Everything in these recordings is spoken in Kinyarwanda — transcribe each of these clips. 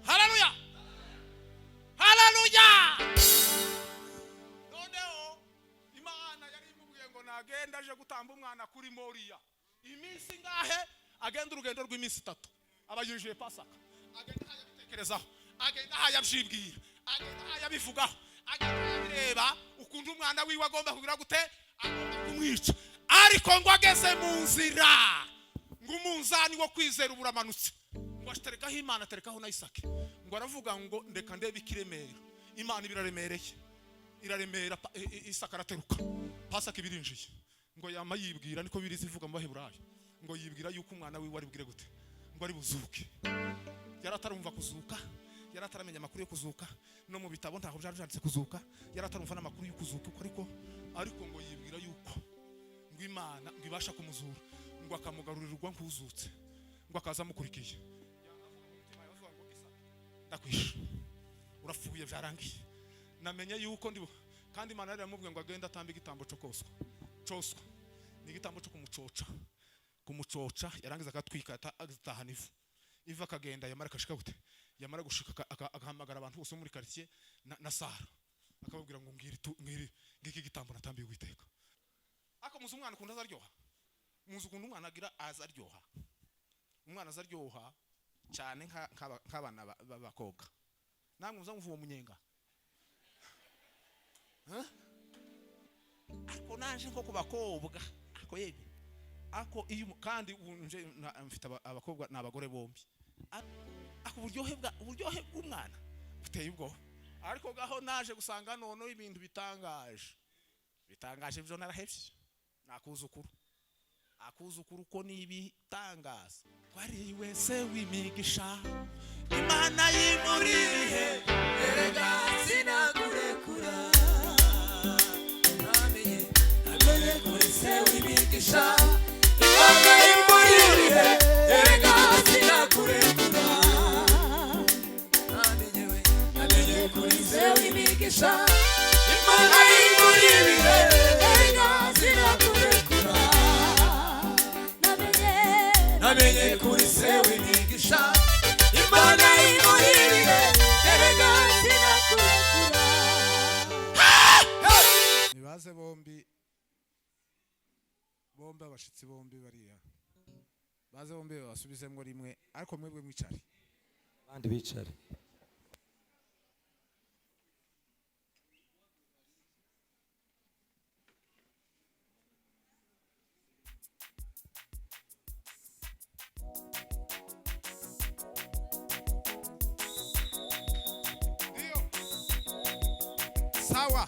Haleluya. Haleluya. Noneho Imana yari imubwiye ngo nagenda aje gutamba umwana kuri Moriya. Iminsi ngahe agenda urugendo rw'iminsi 3. Abayujije Pasaka. Agenda hayabitekerezaho. Agenda hayabyibwira. Agenda hayabivugaho. Agenda hayabireba ukuntu umwana wiwe agomba kugira gute agomba kumwica. Ariko ngo ageze mu nzira ngo umunzani wo kwizera uburamanutse ngo ashiterekaho Imana aterekaho na Isaka ngo aravuga ngo ndeka ndebe ikiremera. Imana ibiraremereye iraremera. Isaka arateruka Pasaka ibirinjiye ngo yama yibwira niko birizi ivuga mu Baheburayo ngo yibwira yuko umwana wiwe ari bugire gute ngo ari buzuke. Yaratarumva kuzuka, yarataramenya amakuru yo kuzuka, no mu bitabo ntaho byanditse kuzuka, yaratarumva n'amakuru yo kuzuka ariko ngo yibwira yuko ngo Imana ngo ibasha kumuzura ngo akamugarurirwa nk'uzutse ngo akaza mukurikiye. Ndakwisha urapfuye byarangiye. Namenye yuko ndibo kandi Imana yari yamubwiye ngo agenda atamba igitambo cyo koswa. Ni igitambo cyo kumucoca yarangiza akatwika atahana ivu akagenda yamara kashika gute yamara gushika agahamagara abantu bose muri quartier na Sara akababwira ngo ngiri ngiki gitambo natambiye Uwiteka. Ako muzi umwana ukunda azaryoha. Muzi ukunda umwana agira azaryoha. Umwana azaryoha cyane nk'abana b'abakobwa. Namwe muza muvuye umunyenga. Ako naje nko kubakobwa. Ako yebe. Ako iyo kandi unje mfite abakobwa n'abagore bombi. Ako uburyohe bw'umwana buteye ubwo. Ariko gaho naje gusanga none ibintu bitangaje byo narahevye. Akuzukuru ko nibitangaza kwari wese wimigisha Imana yimurihe erega sinakurekura namenye kuri se wimigisha Imana yimurihe erega sinakurekura namenye kuri se wimigisha Imana yimurihe erega sinakurekura namenye kuri se wimigisha Imana yimurihe erega sinakurekura. Nibaze bombi abashitsi bombi bariya baze bombi basubizemo rimwe ariko mwebwe mwicare abandi bicare. Sawa.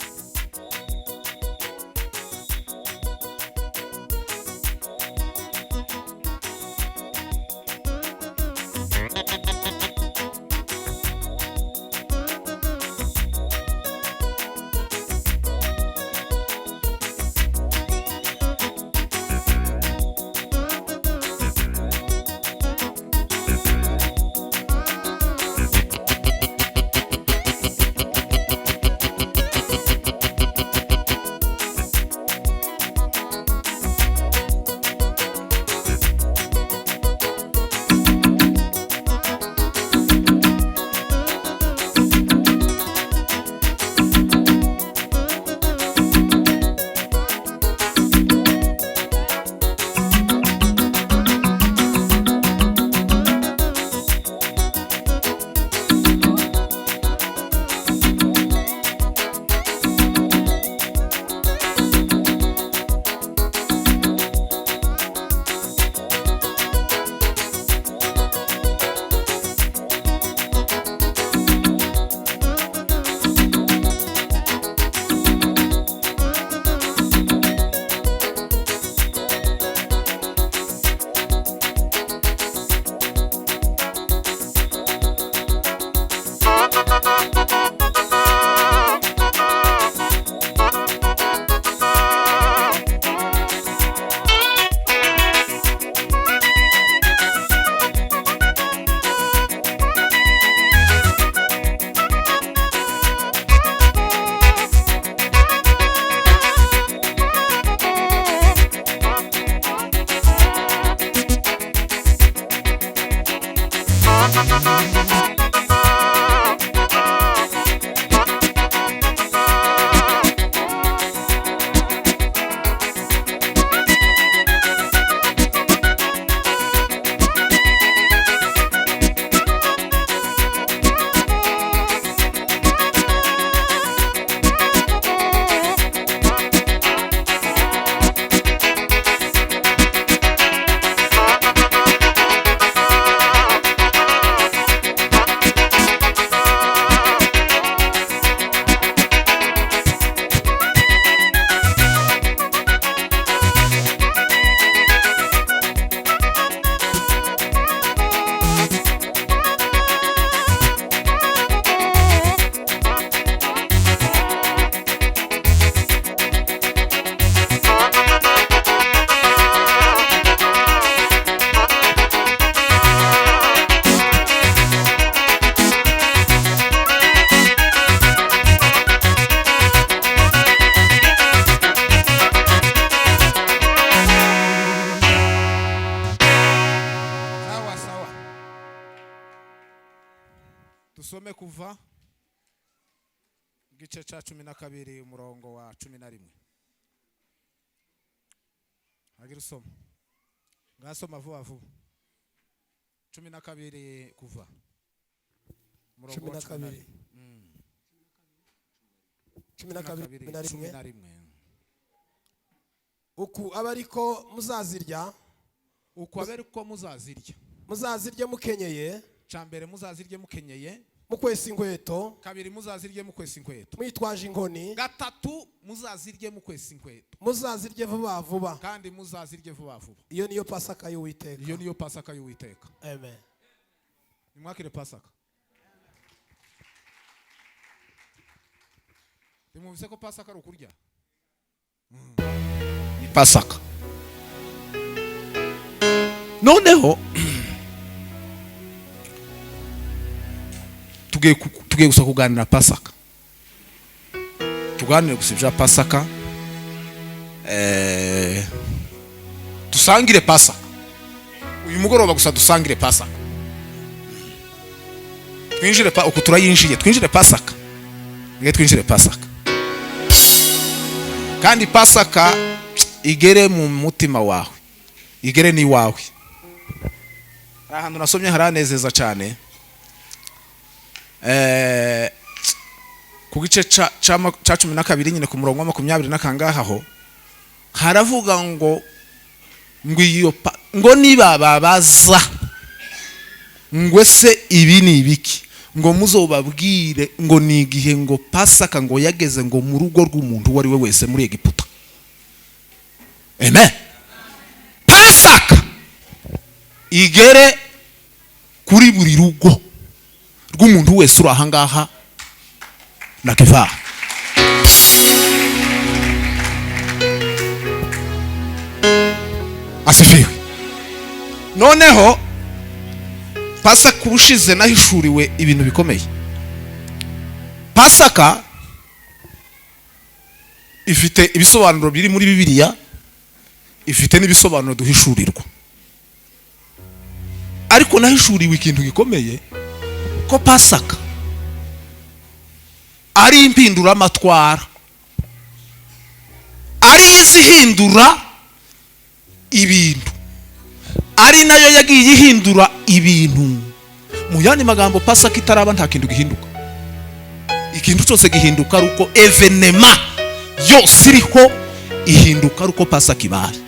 dusome kuva igice cya 12 umurongo wa 11. Hagira usoma. Ngasoma vuba vuba. 12 kuva. Umurongo wa 12. 12. Uku abariko muzazirya, uko aberiko muzazirya. Muzazirye mukenyeye. Cambere muzazirye mukenyeye. Mukwesa inkweto. Kabiri muzazirye mukwesa inkweto. Mwitwaje inkoni. Gatatu muzazirye mukwesa inkweto. Muzazirye vuba vuba. Kandi muzazirye vuba vuba. Iyo niyo Pasaka y'Uwiteka. Iyo niyo Pasaka y'Uwiteka. Amen. Nimwakire Pasaka. Nimuvise ko Pasaka ari ukurya. Ni Pasaka. Noneho tugiye gusa kuganira Pasaka. Tuganire gusibya Pasaka. Dusangire Pasaka. Uyu mugoroba gusa dusangire Pasaka. Twinjire uko turayinjiye, twinjire Pasaka. Twinjire Pasaka. Kandi Pasaka igere mu mutima wawe. Igere ni wawe. Ahantu nasomye haranezeza cyane. Ku gice ca 12 nyine ku murongo wa 20 nakangaho haravuga ngo ngo niba babaza ngo se ibi ni ibiki ngo muzobabwire ngo ni igihe ngo Pasaka ngo yageze ngo mu rugo rw'umuntu wari we wese muri Egiputa. Amen. Pasaka igere kuri buri rugo rw'umuntu wese uri ahangaha na Kiva. Asifiwe. Noneho Pasaka ubushize nahishuriwe ibintu bikomeye. Pasaka ifite ibisobanuro biri muri Bibiliya, ifite n'ibisobanuro duhishurirwa. Ariko nahishuriwe ikintu gikomeye ko Pasaka ari impindura amatwara, ari izihindura ibintu, ari nayo yagiye ihindura ibintu. Mu yandi magambo Pasaka itaraba nta kintu gihinduka. Ikintu cyose gihinduka ruko evenema yose iriho ihinduka ruko Pasaka ibaye.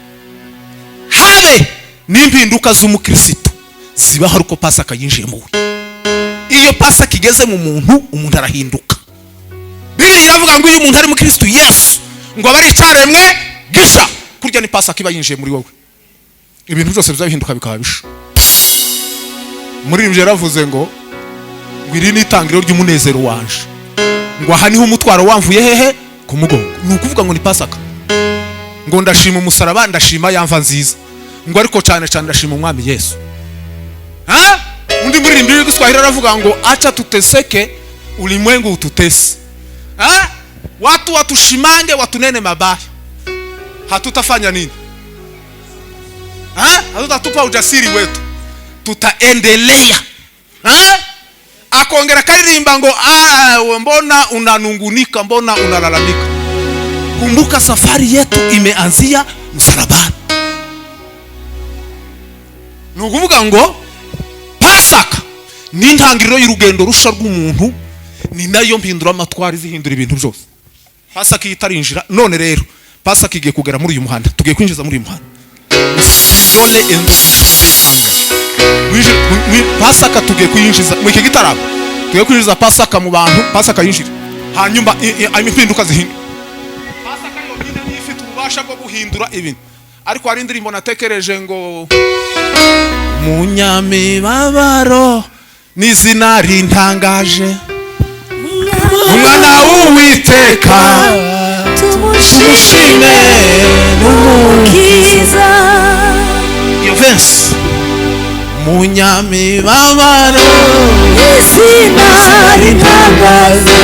Habe n'impinduka z'umukristo zibaho ruko Pasaka yinjiye mu we. Iyo Pasaka igeze mu muntu, umuntu arahinduka. Bibiliya iravuga ngo iyo umuntu ari mu Kristo Yesu ngo abari icaremwe gisha. Kurya ni Pasaka iba yinjiye muri wowe. Ibintu byose bizahinduka bikaba bisha. Muri ibyo yaravuze ngo iri ni itangiriro ry'umunezero wanje. Ngo aha niho umutwaro wamvuye hehe ku mugongo. Ni ukuvuga ngo ni Pasaka. Ngo ndashima umusaraba, ndashima yamva nziza. Ngo ariko cyane cyane ndashima umwami Yesu. Undi muri imbere y'Igiswahili aravuga ngo acha tuteseke ulimwengu ututesi. Watu watushimange watunene mabaya. Hatutafanya nini? Hatutatupa ujasiri wetu. Tutaendelea. Akongera karirimba ngo mbona unanungunika, mbona unalalamika. Kumbuka safari yetu imeanzia msalabani. Nukuvuga ngo Pasaka ni intangiriro y'urugendo rusha rw'umuntu, ni nayo mpindura amatwari zihindura ibintu byose. Pasaka itarinjira none rero Pasaka igiye kugera muri uyu muhanda, tugiye kwinjiza muri uyu muhanda. Dole Pasaka tugiye kuyinjiza mu iki gitaramo, tugiye kwinjiza Pasaka mu bantu, Pasaka yinjira hanyuma impinduka zihinduka. Pasaka yonyine ni ifite ububasha bwo guhindura ibintu. Ariko hari indirimbo natekereje ngo munyamibabaro n'izina rintangaje, umwana w'Uwiteka tumushime n'umukiza. Iyo verse munyamibabaro n'izina rintangaje,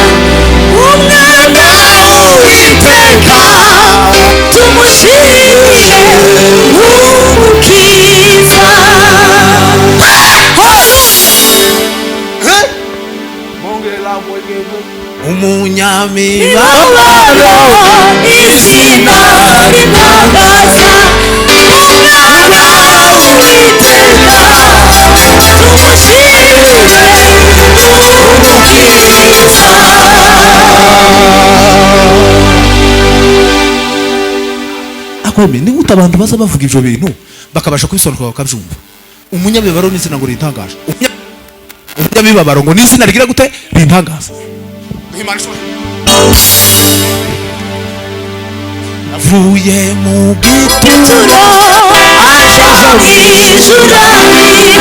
umwana w'Uwiteka tumushime n'umukiza. umunyamibabaro izina ritangaza umwana w'Uwiteka tumushime umukiza. akweme ni gute abantu baza bavuga ivyo bintu bakabasha kubisobanukirwa bakabyumva? Umunyamibabaro ni izina ngo ritangaje, umunyamibabaro ngo ni izina rigira gute rintangaza. Avuye mu gituro aja mw'ijurabiro Israeli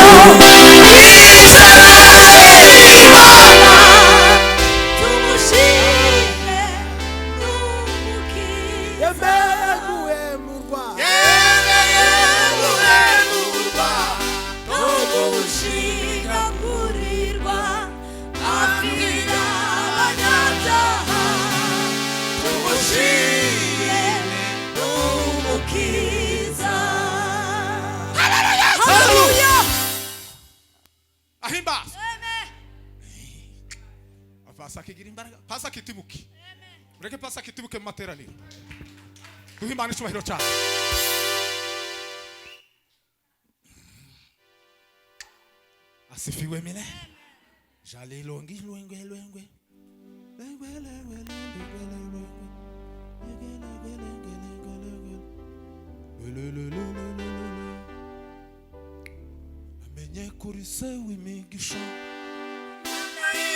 Imana tumushime n'umukiza. Yemeye guhemurwa no gushingagurirwa apfira abanyabyaha tumushime n'umukiza. Haleluya. ahimbaza Pasa kigira imbaraga, pasa kitibuke. Ureke pasa kitibuke mu materaniro. Duhe Imana icyubahiro cyane. Asifiwe milele. Jali longi lwengwe. Amenye kuri se w'imigisha.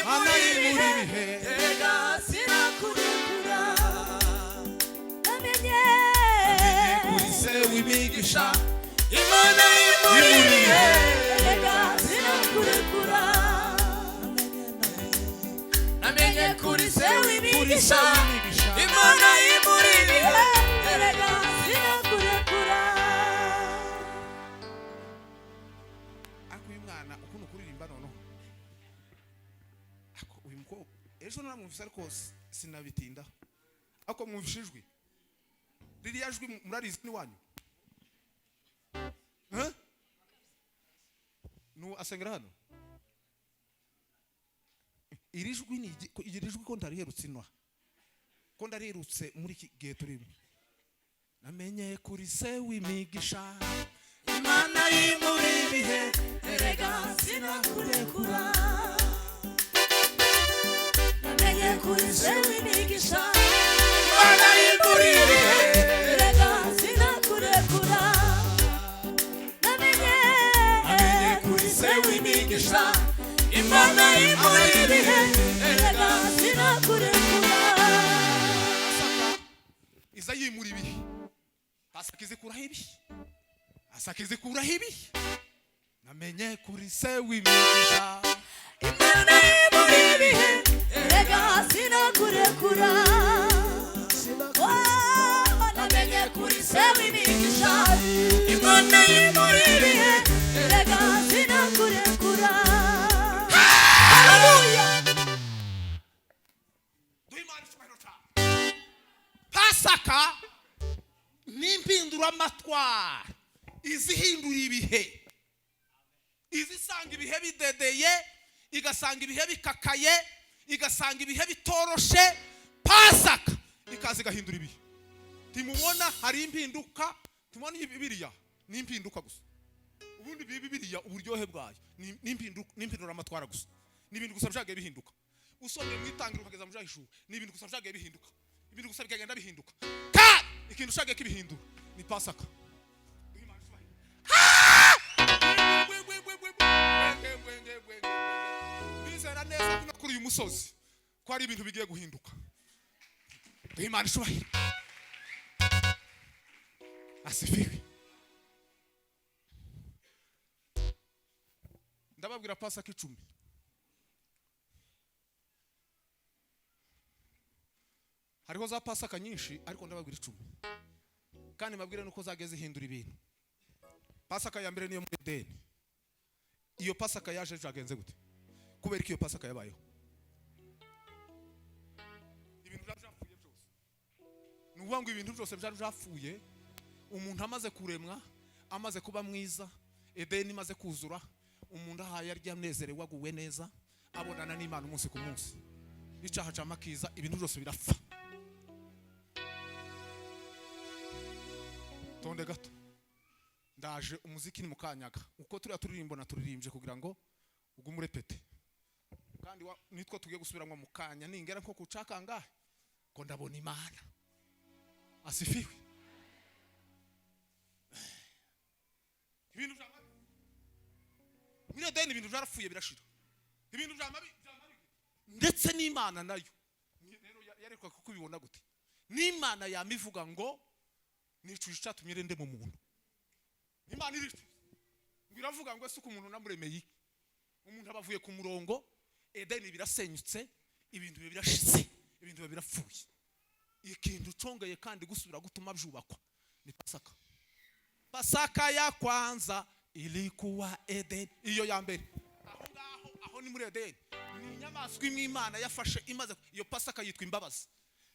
Mana y'imuri bihe erega sinakurekura. Namenye kuri se w'imigisha. Imana y'imuri bihe erega sinakurekura. Namenye kuri se w'imigisha. Imana y'imuri bihe erega sinakurekura. Akuye mwana ukuntu kuririmba nono. Uyu mukobwa ejo naramwumvise ariko sinabitinda. Ako mwumvishijwe ririya jwi murarizi ni wanyu? Nu asengera hano. Iri jwi ni iri jwi ko ndariherutse inwa. Ko ndariherutse muri iki gihe turimo. Namenye kuri se w'imigisha. Imana y'imuri bihe erega sinakurekura. Namenye kuri se w'imigisha. Imana y'imuri bihe erega sinakurekura. Namenye kuri se w'imigisha. Imana y'imuri bihe erega sinakurekura. iza yimuri bihe. Pasakizikuraho ibi. Asakizikuraho ibi. Namenye kuri se w'imigisha. Imana y'imuri bihe erega sinakurekura. Namenye kuri se w'imigisha. Imana y'imuri bihe erega sinakurekura. Haleluya. Pasaka n'impindura amatwara izihindura ibihe, izisanga ibihe bidedeye, igasanga ibihe bikakaye, igasanga ibihe bitoroshe. Pasaka ikaza igahindura ibihe. Timubona hari impinduka, tumubona Bibiliya ni impinduka gusa. Ubundi Bibiliya uburyohe bwayo ni impindura amatwara gusa. Ni ibintu gusa byagiye bihinduka. Usomye mu Itangiriro ukageza mu Jahishuri ni ibintu gusa byagiye bihinduka. Ibintu gusa bikagenda bihinduka. Ikintu ushaka kibihindura ni Pasaka. Bizera neza kuno kuri uyu musozi ko ari ibintu bigiye guhinduka. Imana ishubahira. Asifiwe. Ndababwira Pasaka 10. Hariho za Pasaka nyinshi ariko ndababwira 10. Kandi mabwire nuko zageze hindura ibintu. Pasaka ya mbere niyo muri Edeni. Iyo Pasaka yaje jagenze gute? Kubera ko iyo Pasaka yabayeho. Ibintu byapfuye byose. Nuvuga ngo ibintu byose byapfuye. Umuntu amaze kuremwa, amaze kuba mwiza, Edeni imaze kuzura, umuntu ahaye arya nezerewe aguwe neza, abonana n'Imana umunsi ku munsi icyaha cyamakiza ibintu byose birapfa. Tonde gato ndaje umuziki ni mukanyaga uko turiya turirimbo na turirimbye kugira ngo ugumurepete kandi nitwo tugiye gusubiramo mukanya ningera nko kucakanga ko ndabona Imana asifiwe. Ibintu byamabi muri Edeni ibintu byarapfuye birashira, ibintu byamabi ndetse n'Imana nayo rero yarekwa kuko ubibona gute n'Imana yamivuga ngo nicuje cyatumye rende mu muntu. Imana iri ngiravuga ngo ese uko umuntu namuremeye umuntu abavuye ku murongo Edeni birasenyutse ibintu birashitse ibintu birapfuye. Ikintu congeye kandi gusubira gutuma byubakwa ni Pasaka. Pasaka ya kwanza ilikuwa Edeni, iyo ya mbere aho ni muri Edeni. Ni inyamaswa imwe Imana yafashe imaze iyo Pasaka yitwa imbabazi.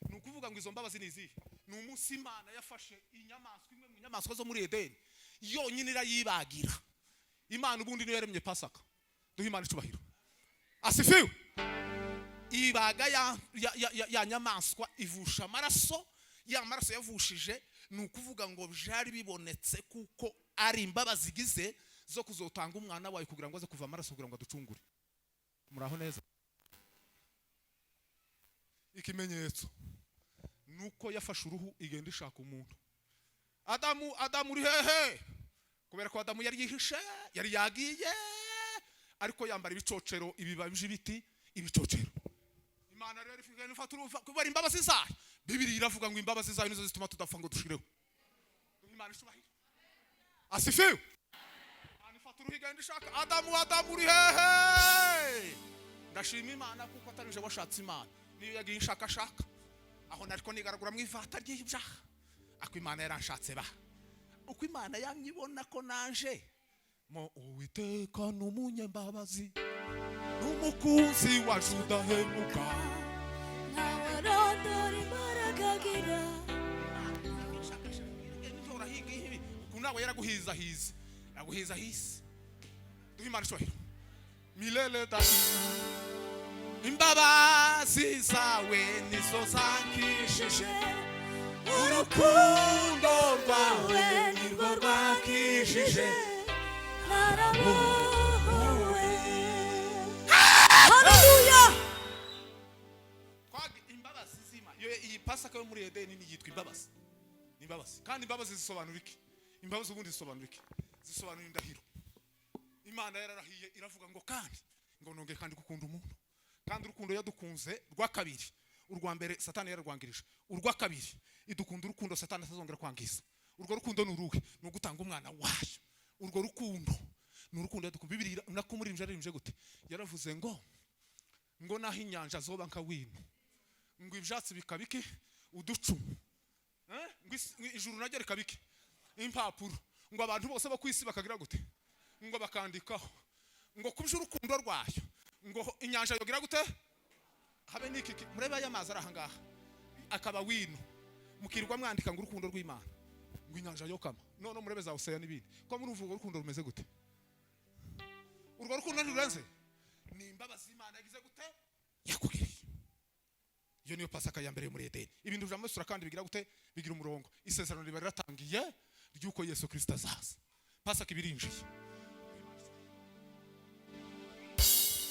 Ni ukuvuga ngo izo mbabazi ni izihe? Ni umunsi Imana yafashe inyamaswa imwe mu nyamaswa zo muri Edeni yonyine irayibagira. Imana ubundi niyo yaremye Pasaka. Duhe Imana icubahiro. Asifiwe. Ibaga ya nyamaswa ivusha amaraso, ya maraso yavushije ni ukuvuga ngo byari bibonetse kuko ari imbabazi gize zo kuzotanga umwana wawe kugira ngo aze kuva amaraso kugira ngo aducungure. Muraho neza. Ikimenyetso nuko yafashe uruhu igenda ishaka umuntu. Adamu uri hehe? Kubera ko Adamu yari yihishe, yari yagiye ariko yambara ibicocero ibibabi by'ibiti ibicocero. Imana rero ifigana ifata urufa kubera imbabazi zayo. Bibiliya iravuga ngo imbabazi zayo nizo zituma tudapfa ngo dushireho. Imana ishubahira. Asifiwe. Imana ifata uruhu igenda ishaka Adamu uri hehe? Ndashima Imana kuko atarije washatse Imana. Niyo yagiye ishakashaka aho nariko nigaragura mu ivata ry'ibyaha ako Imana yaranshatse ba uko Imana yanyibona ko nanje mo Uwiteka n'umunyembabazi n'umukunzi wa Judahemuka ntawarondora imbaraga agira ndora higi kunawe yaraguhiza hisi duhe Imana ishobora milele dakina imbabazi zawe nizo zankishije urukundo rwawe nirwo rwakishije narabohowe. Haleluya. Kwagi imbabazi zima yo iyi Pasaka yo muri Edeni ni yitwa imbabazi. Imbabazi kandi imbabazi zisobanura iki? Imbabazi ubundi zisobanura iki? Zisobanura indahiro. Imana yararahiye iravuga ngo kandi ngo nonge kandi gukunda umuntu. Kandi urukundo yadukunze rwa kabiri. Urwa mbere Satani yararwangirije. Urwa kabiri idukunda urukundo Satani atazongera kwangiza. Urwo rukundo nuruhe? No gutanga umwana wayo. Urwo rukundo nurukundo yadukunze. Bibiliya nakumurimbye arimbye gute? Yaravuze ngo naho inyanja zoba nka wino. Ngo ibyatsi bikabike uducumu. Ngo ijuru najye rikabike impapuro. Ngo abantu bose bakwisi bakagira gute? Ngo bakandikaho. Ngo kubije urukundo rwayo. Ngo inyanja yogira gute? Habe niki mureba y'amazi arahangaha akaba wino mukirwa mwandika ngo urukundo rw'Imana ngo inyanja yokama none murebe za Ocean n'ibindi ko muri uvuga urukundo rumeze gute? Urwo rukundo ntirurenze ni imbabazi Imana yagize gute? Yakugiriye. Iyo niyo Pasaka ya mbere muri Edeni. Ibintu by'amasura kandi bigira gute? Bigira umurongo. Isezerano riba riratangiye ryuko Yesu Kristo azaza. Pasaka ibirinjiye.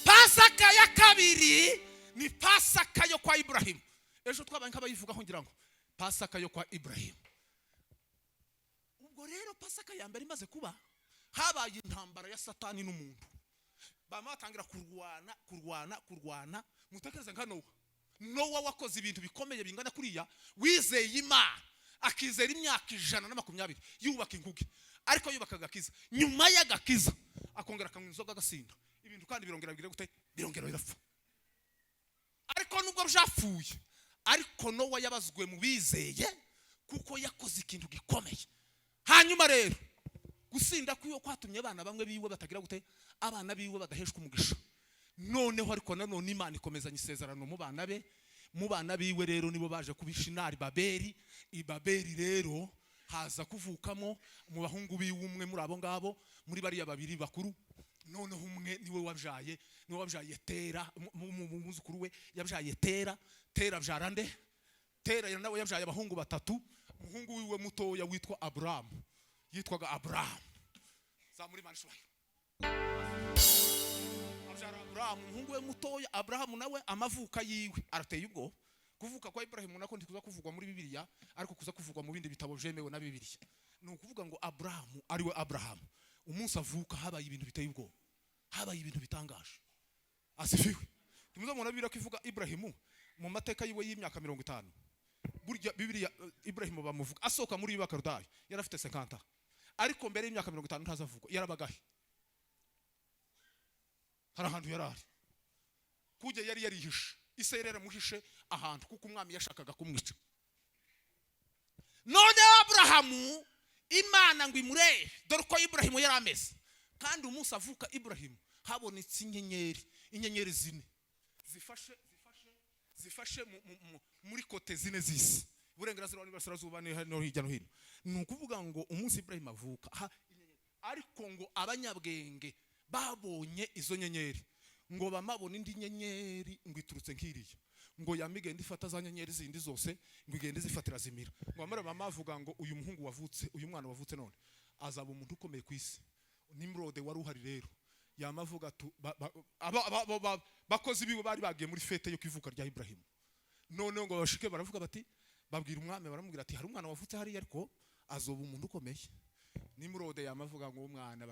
Pasaka ya kabiri ni Pasaka yo kwa Ibrahim. Ejo twabaye nk'abayivugaho ngira ngo Pasaka yo kwa Ibrahim. Ubwo rero Pasaka ya mbere imaze kuba habaye intambara ya Satani n'umuntu. Bamatangira kurwana mutekereza nka Nowa wakoze ibintu bikomeye bingana kuriya wizeye Imana akizera imyaka 120 yubaka inkuge ariko yubaka gakiza nyuma y'agakiza akongera akanywa inzoga agasinda ibintu kandi birongera bigire gute? Birongera birapfa. Ariko nubwo byapfuye ariko Nowa yabazwe mu bizeye kuko yakoze ikintu gikomeye. Hanyuma rero gusinda kwiyo kwatumye abana bamwe biwe batagira gute? Abana biwe badaheshwa umugisha. Noneho ariko nanone Imana ikomezanya isezerano mu bana be. Mu bana biwe rero nibo baje kubishinari Babeli. Ibabeli rero haza kuvukamo mu bahungu biwe umwe muri abo ngabo muri bariya babiri bakuru noneho umwe niwe wabyaye Tera, umuzukuru we yabyaye Tera abyara nde? Tera nawe yabyaye abahungu batatu. Umuhungu wiwe mutoya witwa Aburahamu, yitwaga Aburahamu. Zamuri manishwayo abyara Aburahamu, umuhungu we mutoya. Aburahamu nawe amavuka yiwe arateye ubwo. Kuvuka kwa Ibrahimu nako ndikuza kuvugwa muri Bibiliya, ariko kuza kuvugwa mu bindi bitabo byemewe na Bibiliya. Ni ukuvuga ngo Aburahamu ariwe Abrahamu, umunsi avuka habaye ibintu biteye ubwo, habaye ibintu bitangaje. Asifiwe. Tumuzamubona Bibiliya kivuga Ibrahimu mu mateka yiwe y'imyaka 50. Burya Bibiliya Ibrahimu bamuvuga asoka muri Bakardayo yarafite 50, ariko mbere y'imyaka 50 ntazavugwa, yarabagahe. Hari ahantu yarari kujya yari yarihishe, Isirayeli muhishe ahantu kuko umwami yashakaga kumwica. None Abrahamu Imana ngo imurebe, dore ko Ibrahimu yari ameze. Kandi umunsi avuka Ibrahimu habonetse inyenyeri zine zifashe muri kote zine z'isi, Burengerazuba n'Iburasirazuba no hirya no hino. Ni ukuvuga ngo umunsi Ibrahimu avuka ariko ngo abanyabwenge babonye izo nyenyeri, ngo bamabona indi nyenyeri ngo iturutse nkiriya, ngo yamigenda ifata za nyenyeri zindi zose, ngo igende zifatira zimira. Ngo amara mama avuga ngo uyu muhungu wavutse, uyu mwana wavutse none azaba umuntu ukomeye ku isi. Nimrode wari uhari rero yamavuga bakozi biwe bari bagiye muri fete yo kwivuka rya Ibrahimu. None ngo bashike baravuga bati, babwira umwami baramubwira ati hari umwana wavutse hari ariko azoba umuntu ukomeye. Nimrode yamavuga ngo umwana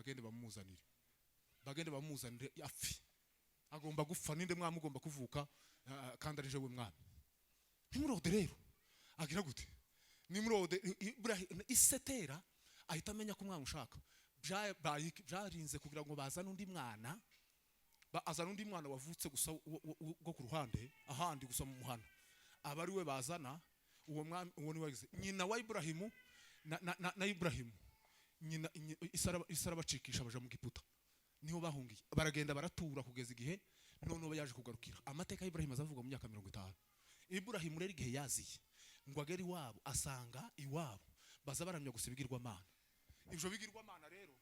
bagende bamuzanire yapfi, agomba gupfa. Ninde mwami ugomba kuvuka kandi arije we mwami? Nimrode rero agira gute? Nimrode Isetera ahita amenya ko umwana ushaka byarinze kugira ngo bazane undi mwana, azana undi mwana wavutse gusa go ku ruhande ahandi gusa mu muhana. Abari we bazana uwo mwami, uwo ni wagize nyina wa Ibrahimu na Ibrahimu. Nyina Isara bacikisha baje mu Giputa, niho bahungiye baragenda baratura kugeza igihe none yaje kugarukira. Amateka ya Ibrahimu azavuga mu myaka 50. Ibrahimu rero igihe yaziye ngo agere iwabo, asanga iwabo baza baramya gusa ibigirwamana. Ibyo bigirwamana rero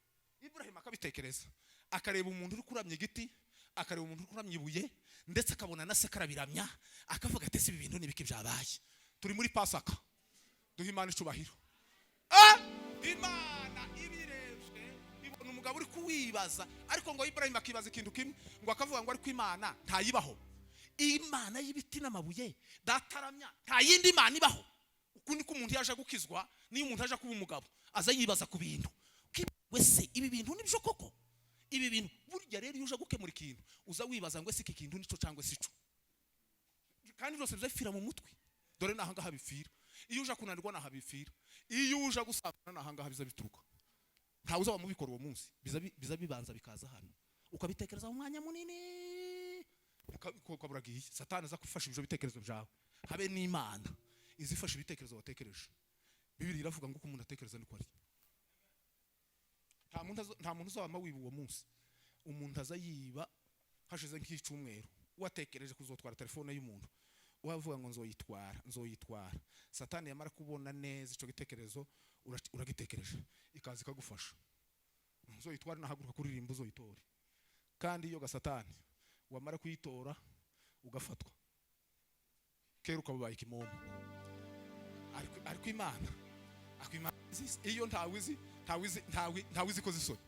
Ibrahimu akabitekereza, akareba umuntu uri kuramya igiti, akareba umuntu uri kuramya ibuye, ndetse akabona na se karabiramya, akavuga ati ibi bintu nibiki byabaye. Turi muri Pasaka, duha Imana icubahiro. Imana ibirebye ibona umugabo uri kuwibaza, ariko ngo Ibrahimu akibaza ikintu kimwe, ngo akavuga ngo ariko Imana ntayibaho. Imana y'ibiti n'amabuye dataramya, nta yindi Imana ibaho. Ukundi ko umuntu yaje gukizwa, niyo umuntu aje kuba umugabo aza yibaza ku bintu, wese ibi bintu nibyo koko? Ibi bintu burya rero iyo uje gukemura ikintu uza wibaza ngo ese iki kintu nico cyangwa sico, kandi byose bizafira mu mutwe. Dore nahanga habifira, iyo uje kunanirwa nahabifira, iyo uje gusabana nahanga habiza bituruka. Nta uza wamubikora uwo munsi, biza bibanza bikaza hano ukabitekereza mu mwanya munini, ukaburagiye Satani aza kufasha ibyo bitekerezo byawe. Habe n'Imana izifasha ibitekerezo watekereje. Bibiliya iravuga ngo uko umuntu atekereza niko ari. Nta muntu uzaba wiba uwo munsi. Umuntu azayiba hashize nk'icumweru, watekereje kuzotwara telefone y'umuntu, wavuga ngo nzoyitwara. Satani yamara kubona neza ico gitekerezo, uragitekereje ikaza ikagufasha. Nzoyitwara nahaguruka kuririmba uzoyitore. Kandi iyo Satani wamara kuyitora ugafatwa, kera ukabaye ikimomo. Ariko Imana iyo ntawizi ko zisoni,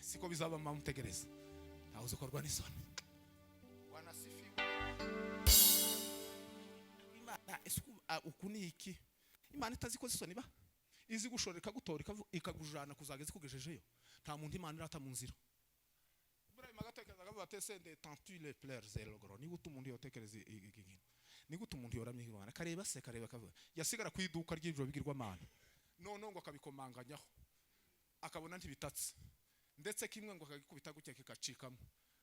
siko bizaba mamutegereza, ntawuzi korwa n'isoni. Wanasifiwe Imana. Ukuniki Imana itazi ko zisoni ba izi gushoreka gutora ikagujana kuzageza kugejejeyo. Nta muntu Imana irata mu nzira. Ibrahimu agatekereza akavuga ati sende tantu les pleurs et le gros. Ni gute umuntu yotekereza ikintu, ni gute umuntu yoramye Imana kareba se kareba akavuga yasigara ku iduka ry'ibyo bigirwamana, none ngo akabikomanganya akabona ntibitatse, ndetse kimwe ngo akagikubita gutya kikacikamo,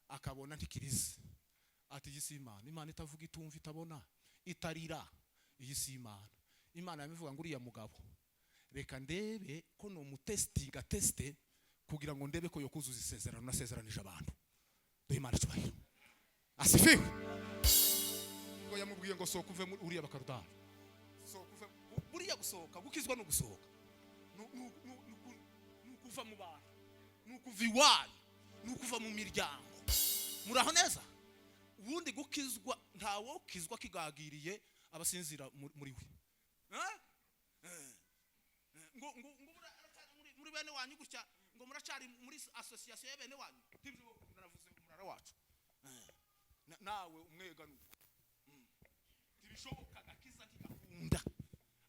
akabona ntikirize. Ati iyi si Imana itavuga, itumva, itabona, itarira. Iyi si Imana yabivuga ngo uriya mugabo reka ndebe ko no mutestinga teste kugira ngo ndebe ko yokuzuza isezerano nasezeranije abantu. Duhe Imana icubahiro. Asifiwe. Ngo yamubwiye ngo sokuve uriya Bakardayo, sokuve buriya gusohoka, gukizwa no gusohoka, nukuva mu bantu, nukuva iwanyu, nukuva mu miryango. Muraho neza? Ubundi gukizwa ntawo kizwa kigagiriye abasinzira muri we. Ngo muri bene wanyu gutya ngo muracari muri association ya bene wanyu. Tibyo naravuze umurara wacu. Nawe umwega nuko. Tibishoboka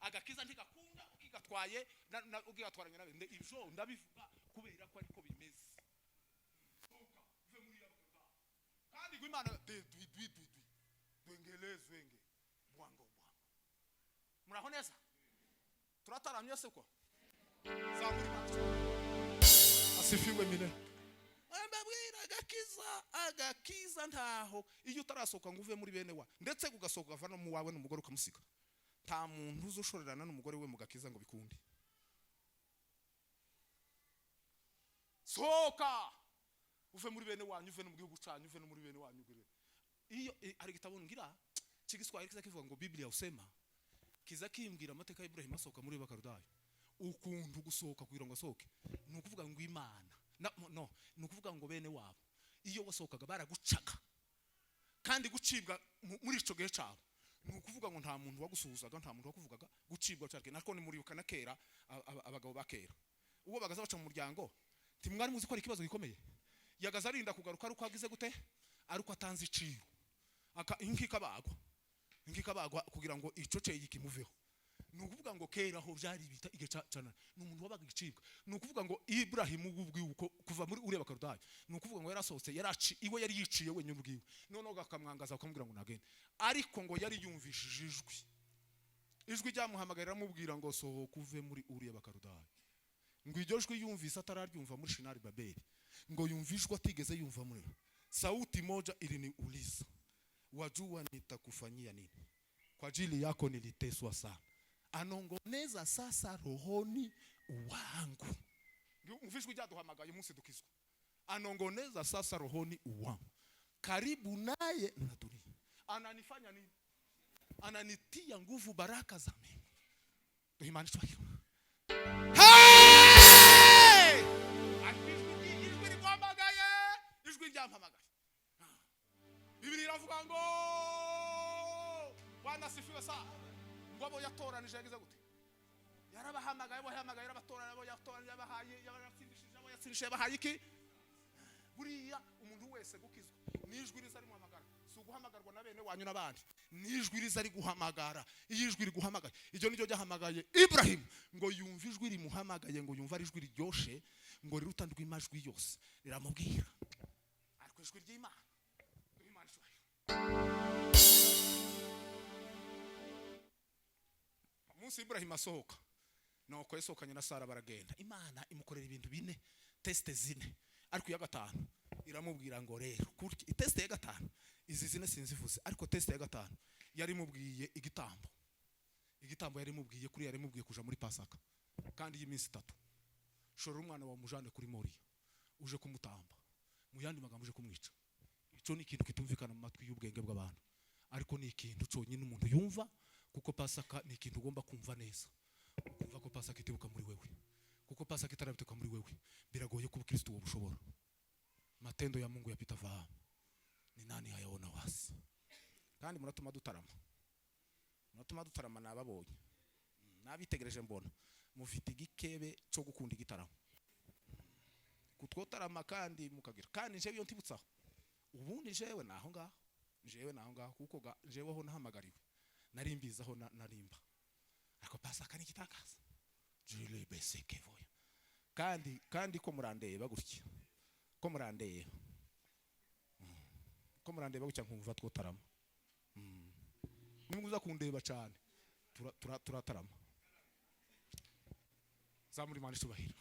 agakiza ntigakunda ukigatwaye ukigatwaranye nabe ibyo ndabivuga kubera ko ariko bimeze. Uve muri yabuga kandi gwimana dwengelezwenge bwango. Muraho neza? Turataramye se ko zamuri macho asifiwe mine. Mbabwira agakiza ntaho iyo utarasoka ngo uve muri bene wa ndetse kugasoka avana mu wawe n'umugore ukamusiga. Nta muntu uzoshorerana n'umugore we mu gakiza ngo bikunde. Soka uve muri bene wanyu, uve no mu gihugu cyanyu, uve no muri bene wanyu. Iyo ari gitabo ngira kigiswahili kiza kivuga ngo Biblia usema kiza kimbwira amateka ya Ibrahim asoka muri Bakarudayo. Ukuntu gusoka kugira ngo asoke nukuvuga ngo Imana no nukuvuga ngo bene wabo iyo wasokaga baragucaga kandi gucibwa muri ico gihe cyabo. Nukuvuga ngo nta muntu wagusuhuzaga, nta muntu wakuvugaga gucibwa cyarke. Nako ni muri ukana kera abagabo bakera uwo bagaza baca mu muryango timwari muzi ko ari kibazo gikomeye. Yagaza arinda kugaruka ari kwagize gute ariko atanze iciro inkikabagwa kugira ngo ico ceye kimuveho. Nukuvuga ngo kera ho byari bita igice cyane n'umuntu wabaga igicibwa. Nukuvuga ngo Ibrahim ubwiwe uko kuva muri ure Bakarudayo nukuvuga ngo yarasohotse yaraci iwe yari yiciye wenyine ubwiwe none gakamwangaza akamubwira ngo nagende ariko ngo yari yumvishije ijwi ryamuhamagarira mubwira ngo sohoka uve muri ure Bakarudayo. Ngo iryo jwi yumvise atararyumva muri Shinari Babeli ngo yumvishwa atigeze yumva muri sauti moja iliniuliza wajua nitakufanyia nini kwa ajili yako niliteswa sana anongoneza sasa rohoni wangu. Mvishwe ryaduhamagaye umunsi dukizwa anongoneza sasa rohoni wangu karibu naye naturi ananifanya nini ananitia nguvu baraka za Mungu. Tuhimanishwa hiyo ijwi rikwamagaye ijwi ryampamagaye. Bibiri iravuga ngo Bwana sifiwe sana ngo abo yatoranije yagize gute yarabahamagaye yarabatorana abo yatoranije yabahaye yabatsindishije abo yatsindishije yabahaye iki. Buriya umuntu wese gukizwa nijwi riza ari muhamagara si uguhamagarwa na bene wanyu nabandi nijwi riza ari guhamagara. Iyo ijwi riguhamagaye iryo niryo ryahamagaye Ibrahim ngo yumva ijwi rimuhamagaye ngo yumva ari ijwi riryoshe ngo rirutandwa imajwi yose riramubwira ariko ijwi ry'Imana Imana ishwayo. Munsi Ibrahim asohoka nuko yasokanye na Sara baragenda. Imana imukorera ibintu bine teste zine ariko ya gatanu iramubwira ngo rero kurki teste ya gatanu izi zine sinzivuze ariko teste ya gatanu yari mubwiye igitambo yari mubwiye kuri yari mubwiye kuja muri Pasaka kandi y'iminsi 3 shora umwana wa mujane kuri Moriya uje kumutamba mu yandi magambo uje kumwica. Ico ni ikintu kitumvikana mu matwi y'ubwenge bw'abantu ariko ni ikintu cyonyine umuntu yumva kuko Pasaka ni ikintu ugomba kumva neza. Kumva ko Pasaka itebuka muri wewe kuko Pasaka itarabituka muri wewe biragoye ko Kristo wobushobora. Matendo ya Mungu yapita fahamu ni nani hayaona wasi. Kandi muratuma dutarama nababonye nabitegereje mbona mufite igikebe cyo gukunda igitaramo kutwotarama kandi mukagira kandi nje biyo ntibutsaho ubundi jewe naho ngaho kuko jewe ho nahamagariwe narimbizaho narimba ariko Pasaka ni kitakaza jile beseke voya kandi ko murandeba gutya ko murandeba gutya nkumva twotarama nimuza kundeba cyane turatarama zamuri Imana ishubahira.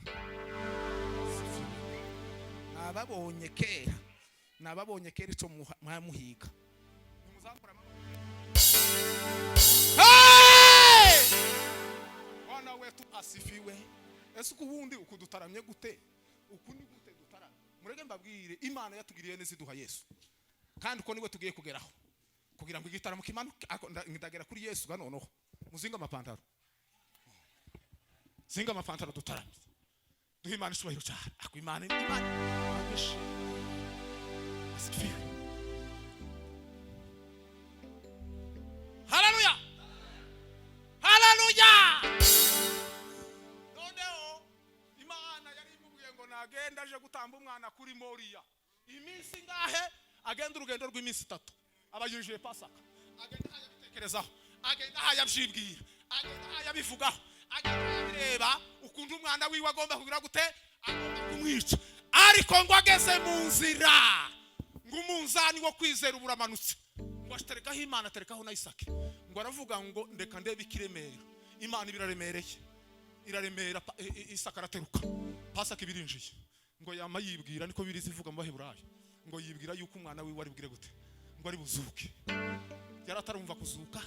Nababonye kera ico mwamuhiga nimuzamura Bwana wetu asifiwe. Ese kubundi ukudutaramye gute ukundi gute dutarama murege mbabwire Imana yatugiriye neza iduha Yesu kandi uko niwe tugiye kugeraho kugira ngo igitaramo kimanuke ndagera kuri Yesu ganonoho muzinga amapantaro dutarame duhe Imana ishubahiro cyane. Ako Imana asifiwe. Haleluya, haleluya. Noneho Imana yari imubwiye ngo nagenda aje gutamba umwana kuri Moriya. Iminsi ngahe agenda urugendo rw'iminsi 3 abayujije Pasaka. Agenda hayabitekerezaho, agenda hayabyibwira, agenda hayabivugaho, agenda hayabireba ukuntu umwana wiwe agomba kugira gute, agomba kumwica. Ariko ngo ageze mu nzira, ngo umunzani wo kwizera uburamanutse, ngo ashiterekaho Imana, aterekaho na Isaka. Ngo aravuga ngo ndeka ndebe ikiremera. Imana biraremereye, iraremera. Isaka arateruka, Pasaka ibirinjiye. Ngo yama yibwira, niko birizi ivuga mu Baheburayo, ngo yibwira yuko umwana wiwe ari bugire gute, ngo ari buzuke. Yaratarumva kuzuka,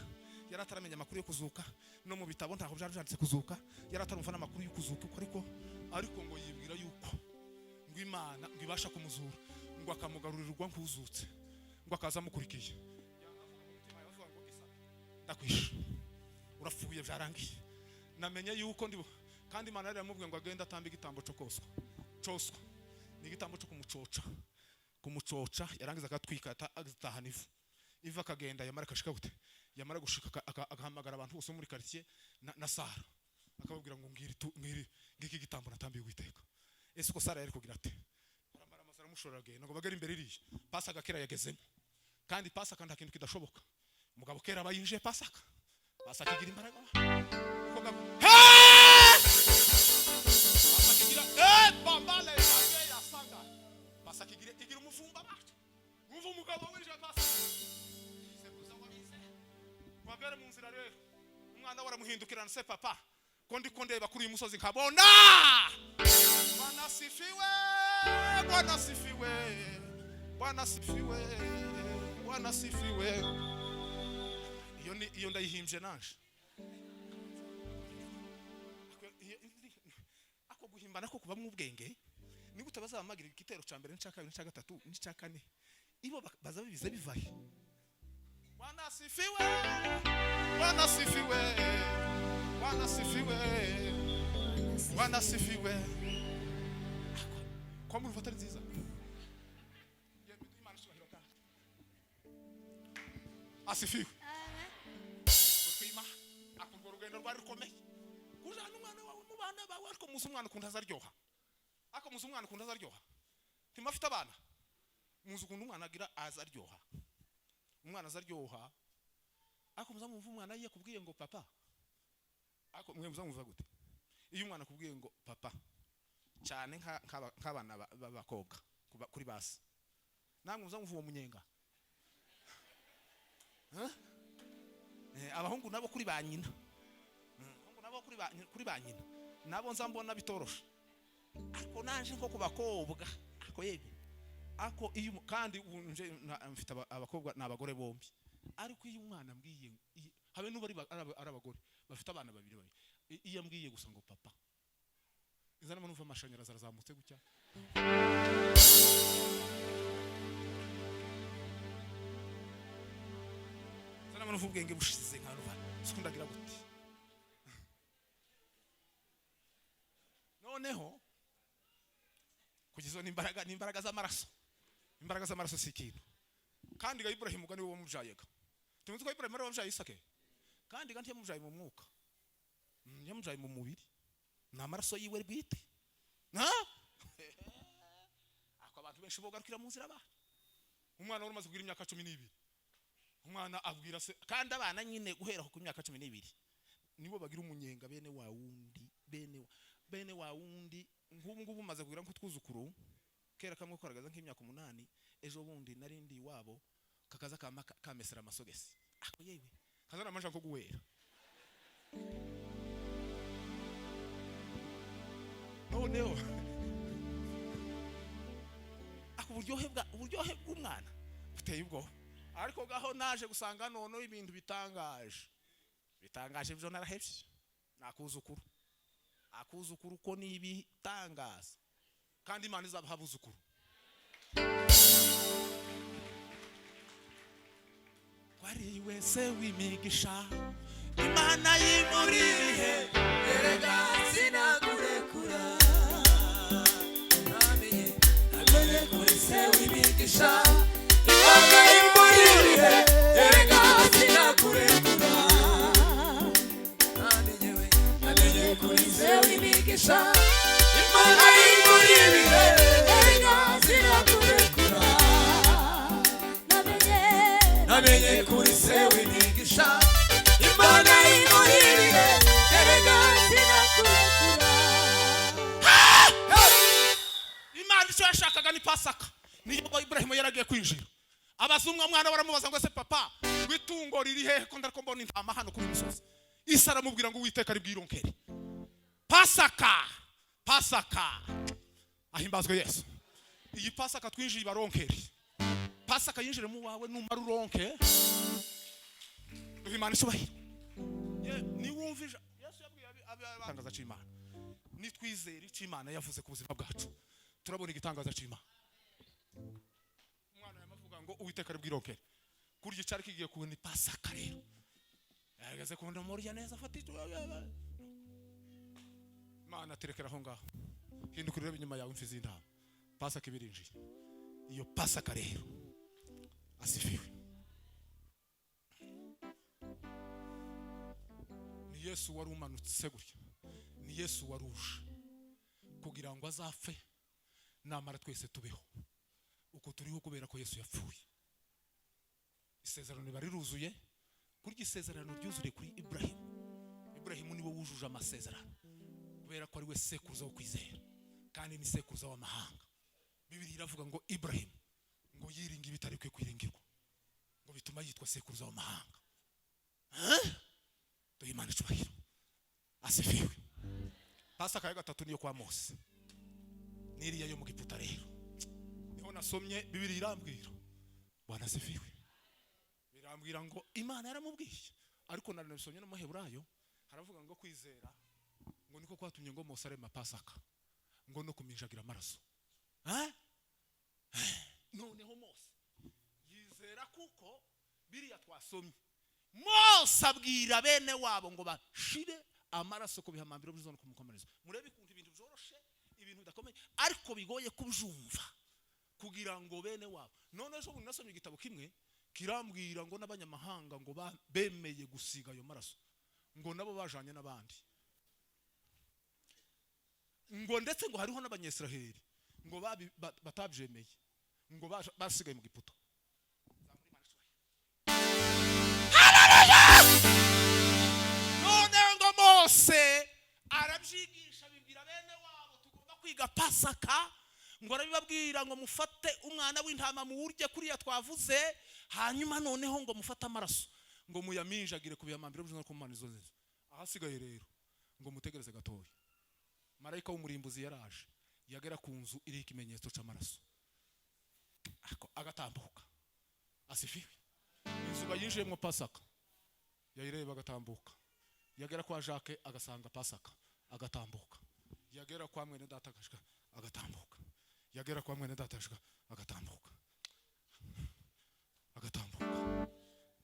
yarataramenya amakuru yo kuzuka, no mu bitabo ntaho byanditse kuzuka. Yaratarumva n'amakuru yo kuzuka ariko ngo yibwira yuko ngo Imana ngo ibasha kumuzura, ngo akamugarurirwa nk'uzutse, ngo akaza mukurikiye. Ndakwisha, urapfuye byarangiye. Namenye yuko ndibo, kandi Imana yari yamubwiye ngo agenda atamba igitambo cyo koswa. Ni igitambo cyo kumucoca, yarangiza agatwika agitahana ivu akagenda. Yamara kashika gute, yamara gushika agahamagara abantu bose muri quartier na Sara, akababwira ngo ngiri ngiki gitambo natambiye Uwiteka. Ese ko Sara yari kugira ate, aramara amasara mushorage ngo bagere imbere iriye. Pasaka kera yagezemo, kandi Pasaka nta kintu kidashoboka. Mugabo kera bayinje Pasaka igira imbaraga. Pasaka igira bambale ya sanga. Pasaka igira umuvumba bacu. Umva umugabo winje Pasaka. Sekuza wabize. Wagere mu nzira rero, umwana waramuhindukirana se papa, ko ndeba kuri uyu musozi nkabona. Bwana sifiwe, Bwana sifiwe, Bwana sifiwe, Bwana sifiwe. Iyo ndayihimbye nanje. Ako guhimbana ko kubamwe ubwenge, ni gute bazabamagira igitero ca mbere n'ca kabiri n'ca gatatu n'ca kane, ibo baza bibize bivahe. Bwana sifiwe, Bwana sifiwe, Bwana sifiwe, Bwana sifiwe. Kwa muri fatari nziza. Imana ishobora kandi asifiwe. Kwima akumva urugendo rwari rukomeye. Kujana umwana wawe mu bana bawe, ariko muzi umwana ukunda azaryoha. Ako muzi umwana ukunda azaryoha. Timafite abana, muzi ukunda umwana agira azaryoha. Umwana azaryoha. Ako muzamumva umwana yakubwiye ngo papa. Ako mwe muzamumva gute? Iyo umwana akubwiye ngo papa, cyane nk'abana b'abakobwa kuri basi, namwe muzamumva uwo munyenga. Abahungu nabo kuri ba nyina, nabo kuri ba nyina, nabo nzambona bitoroshe. Ako nanje nko kubakobwa, ako yebe, ako iyo kandi unje mfite abakobwa n'abagore bombi. Ariko iyo umwana mbwiye, habe n'ubari arabagore bafite abana babiri, iyo mbwiye gusa ngo papa, izana manumva amashanyarazi arazamutse gutya. Izana manumva ubwenge bushize nkaruva, sikundagira gute. Noneho kugizo n'imbaraga z'amaraso. Imbaraga z'amaraso si ikintu. Kandi ga Ibrahim ugani wo mujayega. Tumenye ko Ibrahim ari wamujaye Isake. Kandi ganti yamujaye mu mwuka. Yamujaye mu mubiri. Na maraso yiwe bwite. Ako abantu benshi bogarukira mu nzira ba. Umwana wari umaze kugira imyaka 12. Umwana abwira se, kandi abana nyine guhera ku myaka 12 nibo bagira umunyenga bene wa wundi ngubu maze kugira ngo twuzukuru. Kera kamwe koragaza nk'imyaka 8, ejo bundi narindi wabo kakaza kamesera amasogesi. Ako yewe kazana amanje ko guwera. Noneho ako uburyohe bw'umwana buteye ubwo. Ariko gaho naje gusanga nono ibintu bitangaje byo narahebye. Akuzukuru ko nibitangaza, kandi Imana izabaha buzukuru. Kwari wese wimigisha, Imana yimurihe, erega sinakurekura. imigisha imana imurire erega sinakurekura namenye kuri zewe imigisha imana imurire erega sinakurekura namenye kuri zewe imigisha imana imurire erega sinakurekura. Imana icyo yashakaga ni Pasaka. Niyo Ibrahimu yaragiye kwinjira. Abazumwa mwana baramubaza ngo se papa witungo riri hehe ko ndariko mbona intama hano kuri musozi. Isa aramubwira ngo Uwiteka ari bwironkere. Pasaka. Ahimbazwe Yesu. Iyi Pasaka twinjiye baronkere. Pasaka yinjire mu wawe numara uronke. Imana isubahira. Ni wumvija. Yesu yabwiye abatangaza cy'Imana. Ni twizere cy'Imana yavuze ku buzima bwacu. Turabona igitangaza cy'Imana. Umwana yamavuga ngo Uwiteka ari bwironkere. Kurya cyari kigiye kubona Pasaka rero. Yageze kubona muriya neza afatije. Imana terekera aho ngaho. Hindukurira inyuma yawe imfizi y'intama. Pasaka ibirinjiye. Iyo Pasaka rero. Asifiwe. Ni Yesu wari umanutse gutya. Ni Yesu waruje kugira ngo azapfe namara twese tubeho uko turiho kubera ko Yesu yapfuye. Isezerano bari ruzuye kuri isezerano ryuzure kuri Ibrahimu niwe wujuje amasezerano kubera ko ari we sekuruza wo kwizera kandi ni sekuruza w'amahanga. Bibiliya iravuga ngo Ibrahimu ngo yiringa ibitari kwe kwiringirwa ngo bituma yitwa sekuruza w'amahanga. Imana icubahiro. Asifiwe. Pasaka ya gatatu niyo kwa Mose. Niriya yo mu Giputa rero. Niho nasomye Bibiliya irambwira. Bwana asifiwe. Birambwira ngo Imana yaramubwiye. Ariko naranabisomye no mu Heburayo haravuga ngo kwizera ngo niko kwatumye ngo Mose arema Pasaka. Ngo no kuminjagira amaraso. Noneho Mose yizera kuko biriya twasomye. Mose abwira bene wabo ngo bashire amaraso ko bihamambira bizone kumukomereza. Murebe kuntu ibintu byoroshe, ibintu bidakomeye ariko bigoye kubyumva kugira ngo bene wabo. None ejo bundi nasomye igitabo kimwe kirambwira ngo n'abanyamahanga ngo bemeye gusiga ayo maraso ngo nabo bajanye n'abandi. Ngo ndetse ngo hariho n'abanyesiraheli ngo batabyemeye ngo basigaye mu Giputa. None ngo Mose arabyigisha bibwira bene wabo tugomba kwiga Pasaka ngo arabibabwira ngo mufate umwana w'intama mu urye kuriya twavuze hanyuma noneho ngo mufate amaraso ngo muyaminjagire kubihamambira byo no kumanizo nziza. Ahasigaye rero ngo mutegereze gatoya. Marayika w'umurimbuzi yaraje yagera ku nzu iri ikimenyetso cy'amaraso agatambuka. Asifiwe. Inzu bayinjiye mu Pasaka yayireba agatambuka. Yagera kwa Jacques agasanga Pasaka agatambuka. Yagera kwa mwene data agashika agatambuka. Yagera kwa mwene data agashika agatambuka.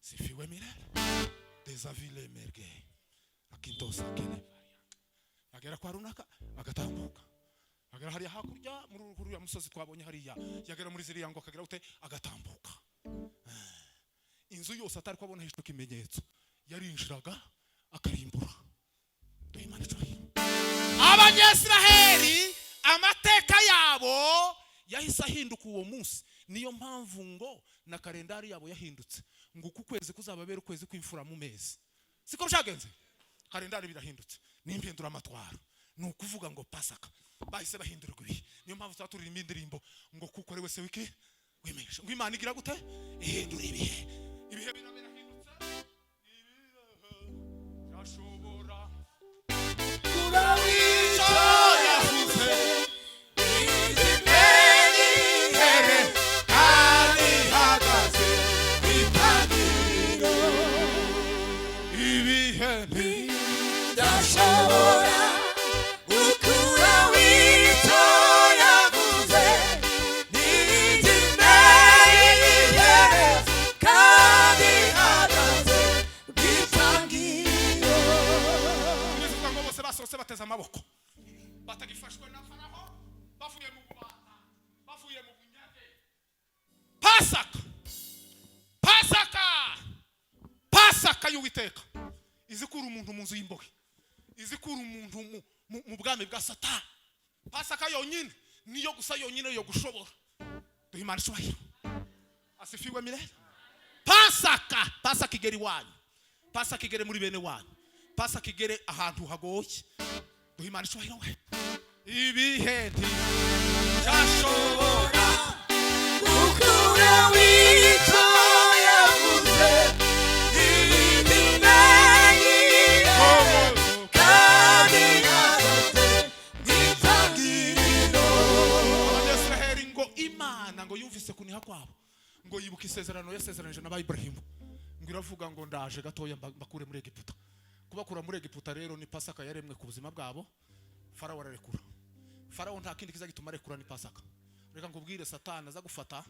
Sifiwe milele. Desavile merge akintosa kene. Yagera kwa runaka agatambuka. Yagera hariya hakurya muri urukuru ya musozi twabonye hariya. Yagera muri ziriya ngo akagira ute agatambuka. Inzu yose atari kwabona hishwe kimenyetso yarinjiraga akarimbura. Imana icubahiro. Abanyesiraheli amateka yabo yahise ahinduka uwo munsi. Niyo mpamvu ngo na kalendari yabo yahindutse ngo uku kwezi kuzababera ukwezi kw'imfura mu mezi. Siko rushagenze kalendari birahindutse n'impindura amatwaro. Ni ukuvuga ngo Pasaka bahise bahindurwa ibihe. Niyo mpamvu turirimba indirimbo ngo kuko ari wese wiki wimenyesha ngo Imana igira gute ihindura ibihe. Ibihe birahindutse yashobora kurawica yavuze igimeni here kandi hagaze bitangiro. Ibihe ndashobora kurawica yavuze igimeni here kandi hagaze bitangiro. Bivuga ngo bose basohotse bateze amaboko batagifashwe na Faraho bavuye mu bubata bavuye mu bunyage y'uwiteka izikura umuntu mu nzu y'imbohe, izikura umuntu mu bwami bwa Satani. Pasaka yonyine niyo gusa yonyine yo gushobora. Duhimana icyubahiro. Asifiwe milele. Pasaka igere iwanyu, Pasaka igere muri bene wanyu, Pasaka igere ahantu hagoye. Duhimana icyubahiro we. Ibihe byashobora gukura w'icyo yavuze ibindi ntangiriro kandi yaratse n'itangiriro. Abanyesiraheli ngo Imana ngo yumvise kuniha kwabo, ngo yibuka isezerano yasezeranije na Ibrahimu, ngo iravuga ngo ndaje gatoya mbakure muri Egiputa. Kubakura muri Egiputa rero ni Pasaka yaremwe ku buzima bwabo. Farawo ararekura. Farawo nta kindi kiza gituma arekura ni Pasaka. Reka ngubwire Satani aza gufata,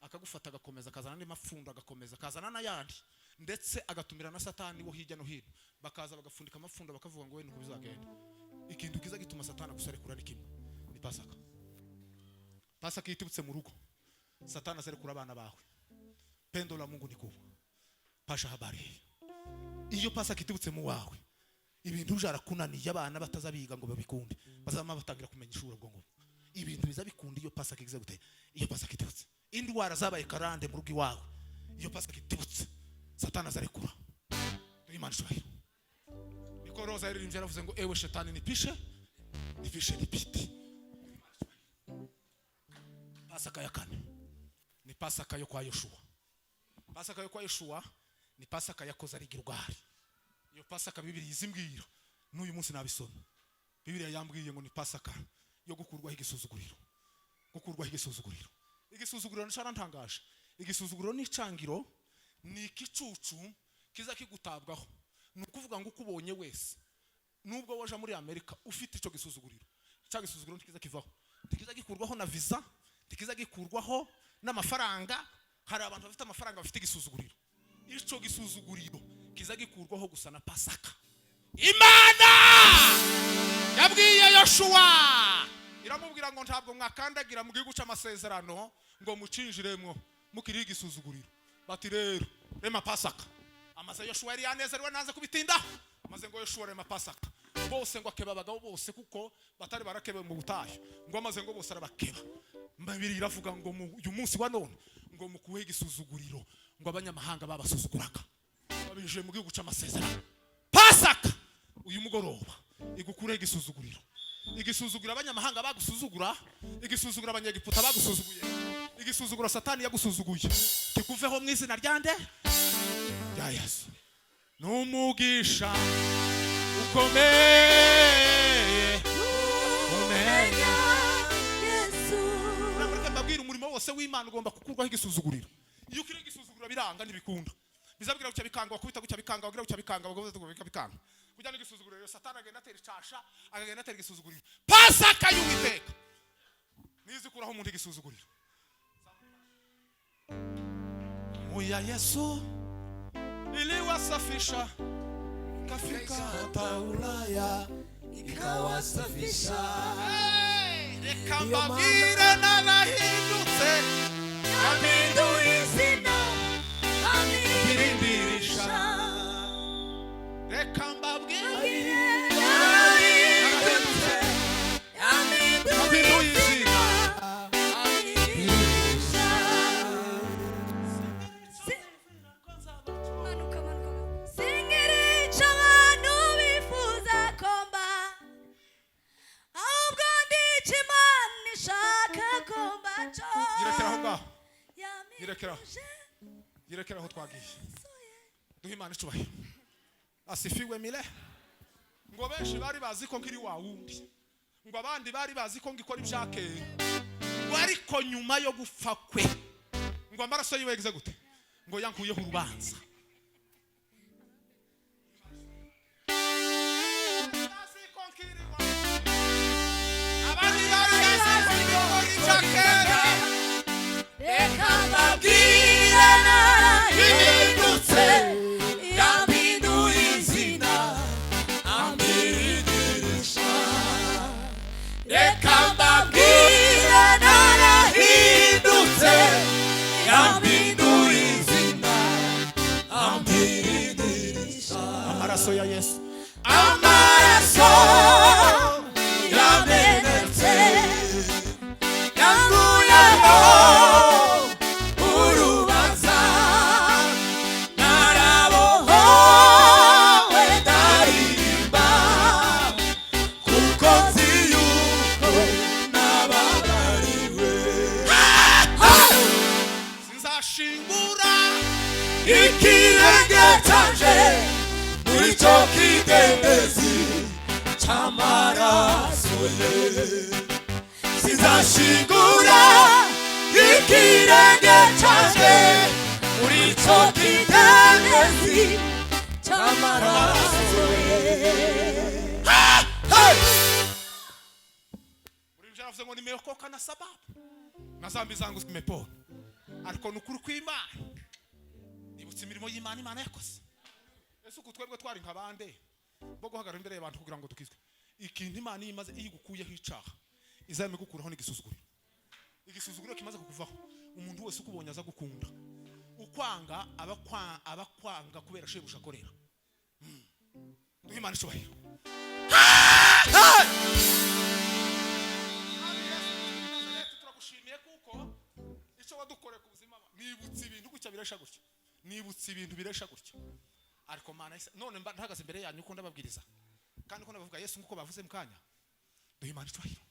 akagufata agakomeza akazana andi mafundo, agakomeza akazana n'ayandi, ndetse agatumira na Satani wo hirya no hino, bakaza bagafundika amafundo bakavuga ngo we nuko bizagenda. Ikintu kiza gituma Satani agusarekura ni kimwe, ni Pasaka. Pasaka itibutse mu rugo, Satani azarekura abana bawe. Pendo la Mungu ni kubwa. Pasha habari. Iyo Pasaka itibutse mu wawe, ibintu byarakunaniye abana batazabiga ngo babikunde, bazama batangira kumenya ishuri ubwo ngo ibintu bizabikunda. Iyo Pasaka igize gute, iyo Pasaka itibutse indwara zabaye karande mu rugo iwawe, iyo Pasaka itibutse Satani azarekura. Imana ishobora niko Roza yaririmbye yaravuze ngo ewe shetani nipishe nipite. Pasaka ya kane ni Pasaka yo kwa Yoshua. Pasaka yo kwa Yoshua ni Pasaka yakoze ari Gilgali. Iyo Pasaka Bibiliya izimbwira n'uyu munsi nabisoma. Bibiliya yambwiye ngo ni Pasaka yo gukurwaho igisuzuguriro. Gukurwaho igisuzuguriro. Igisuzuguriro ntarantangaje. Igisuzuguriro ni icangiro, ni ikicucu kiza kigutabwaho. Nukuvuga ngo ukubonye wese, nubwo waje muri Amerika ufite ico gisuzuguriro, cya gisuzuguriro ntikiza kivaho. Tikiza gikurwaho na visa, tikiza gikurwaho n'amafaranga. Hari abantu bafite amafaranga bafite igisuzuguriro. Ico gisuzuguriro kiza gikurwaho gusa na Pasaka. Imana yabwiye Yoshua, iramubwira ngo ntabwo mwakandagira mu gihugu cy'amasezerano ngo mucinjiremwo mukiri igisuzuguriro. Bati rero rema Pasaka. Amaze Yoshua yari yanezerwa naze kubitinda, amaze ngo Yoshua rema Pasaka. Bose ngo akeba abagabo bose kuko batari barakebe mu butayu, ngo amaze ngo bose arabakeba. Mbabiri iravuga ngo uyu munsi wa none ngo mukuhe igisuzuguriro, ngo abanyamahanga babasuzuguraga babinjiye mu gihugu cy'amasezerano. Pasaka uyu mugoroba igukure igisuzuguriro, igisuzugura abanyamahanga bagusuzugura, igisuzugura abanyegiputa bagusuzuguye, igisuzugura Satani yagusuzuguye, kikuveho mu izina ryande ya Yesu. Numugisha ukomeye umenya Yesu. Urabona mbabwira umurimo wose w'Imana ugomba kukurwaho igisuzuguriro. Iyo ukiri igisuzuguriro biranga ntibikunda. Bizabwira gucya bikanga, wakubita gucya bikanga, wagira gucya bikanga, bagavuza bikanga. Kujyana igisuzuguriro Satani agenda atera icasha, agenda atera igisuzuguriro. Pasaka y'Uwiteka nizi kuraho umuntu igisuzuguriro. Muya Yesu iliwasafisha kafika hata Ulaya ikawasafisha. Reka mbabwire n'abahindutse Yampinduye izina, birindirisha. Reka mbabwire yahindutse, yampinduye izina, ampirisha. Manuka. Singirica abantu bifuza komba, ahubwo ndica Imana ishaka komba cyo. Yirekeraho ngaho. Yirekeraho twagiye. Duhe Imana icubahiro. Asifiwe mile. Ngo benshi bari bazi ko nkiri wa wundi, ngo abandi bari bazi ko ngikora ibyakeye, ngo ariko nyuma yo gupfa kwe ngo amaraso yiwe yagize gute, ngo yankuyeho urubanza. Abandi bari bazi ko ngikora ibyakeye, Reka mbabwire narahindutse, yampinduye izina, ampirisha. Reka mbabwire narahindutse, yampinduye izina, amaraso ya Yesu amaraso yamenetse yankuyeho urubanza narabohowe ndaririmba kuko nzi yuko nababariwe sinzashingura ikirenge canje muri cyo kidendezi cy'amaraso ye sinzashingura ikirenge canje muri cyo kidendezi cy'amaraso ye muravuze ngo nimeokoka na sababu na zambi zangu zimepona ariko nukuri kw'Imana nibutse imirimo y'Imana Imana yakoze ese uko twebwe twari nk'abande bo guhagarara imbere y'abantu kugira ngo dukizwe ikintu Imana imaze igukuyeho icaha izame gukuraho igisuzuguro kimaze kukuvaho umuntu wese ukubonye aza gukunda ukwanga abakwanga kubera shebusha akorera duhe Imana icubahiro turagushimiye kuko icyo wadukoreye ku buzima nibutse ibintu gutya biresha gutya nibutse ibintu biresha gutya ariko Mana none ntagaze imbere yanyu uko ndababwiriza kandi uko ndabavuga Yesu nkuko bavuze mu kanya duhe Imana icubahiro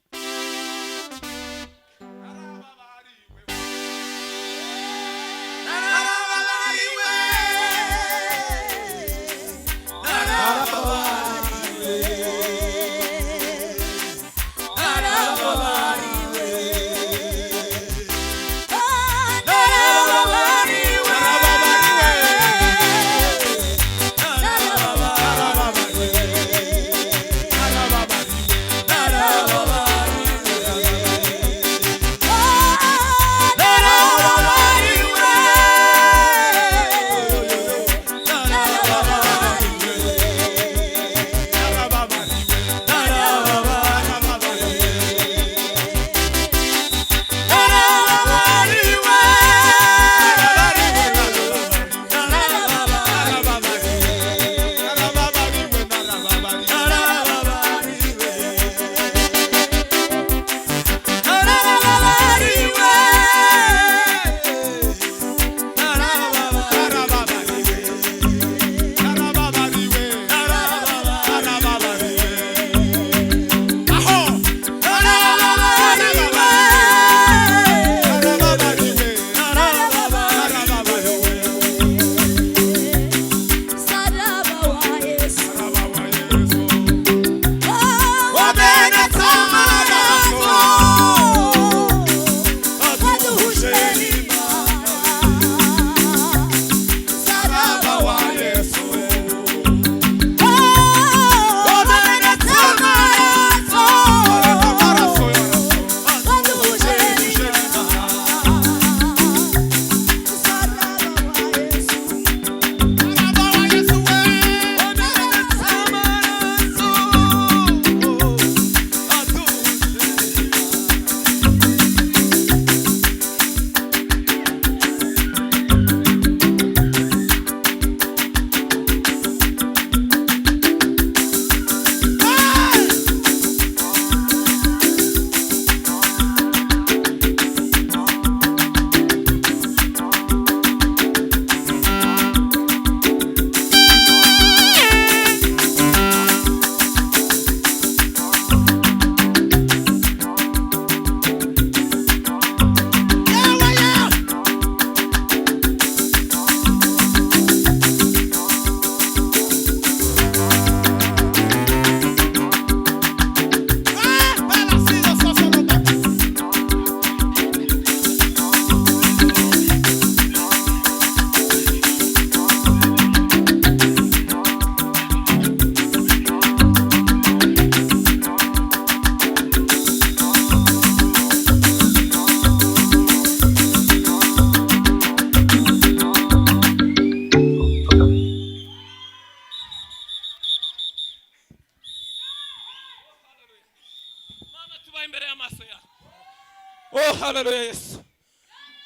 Oh, haleluya Yesu.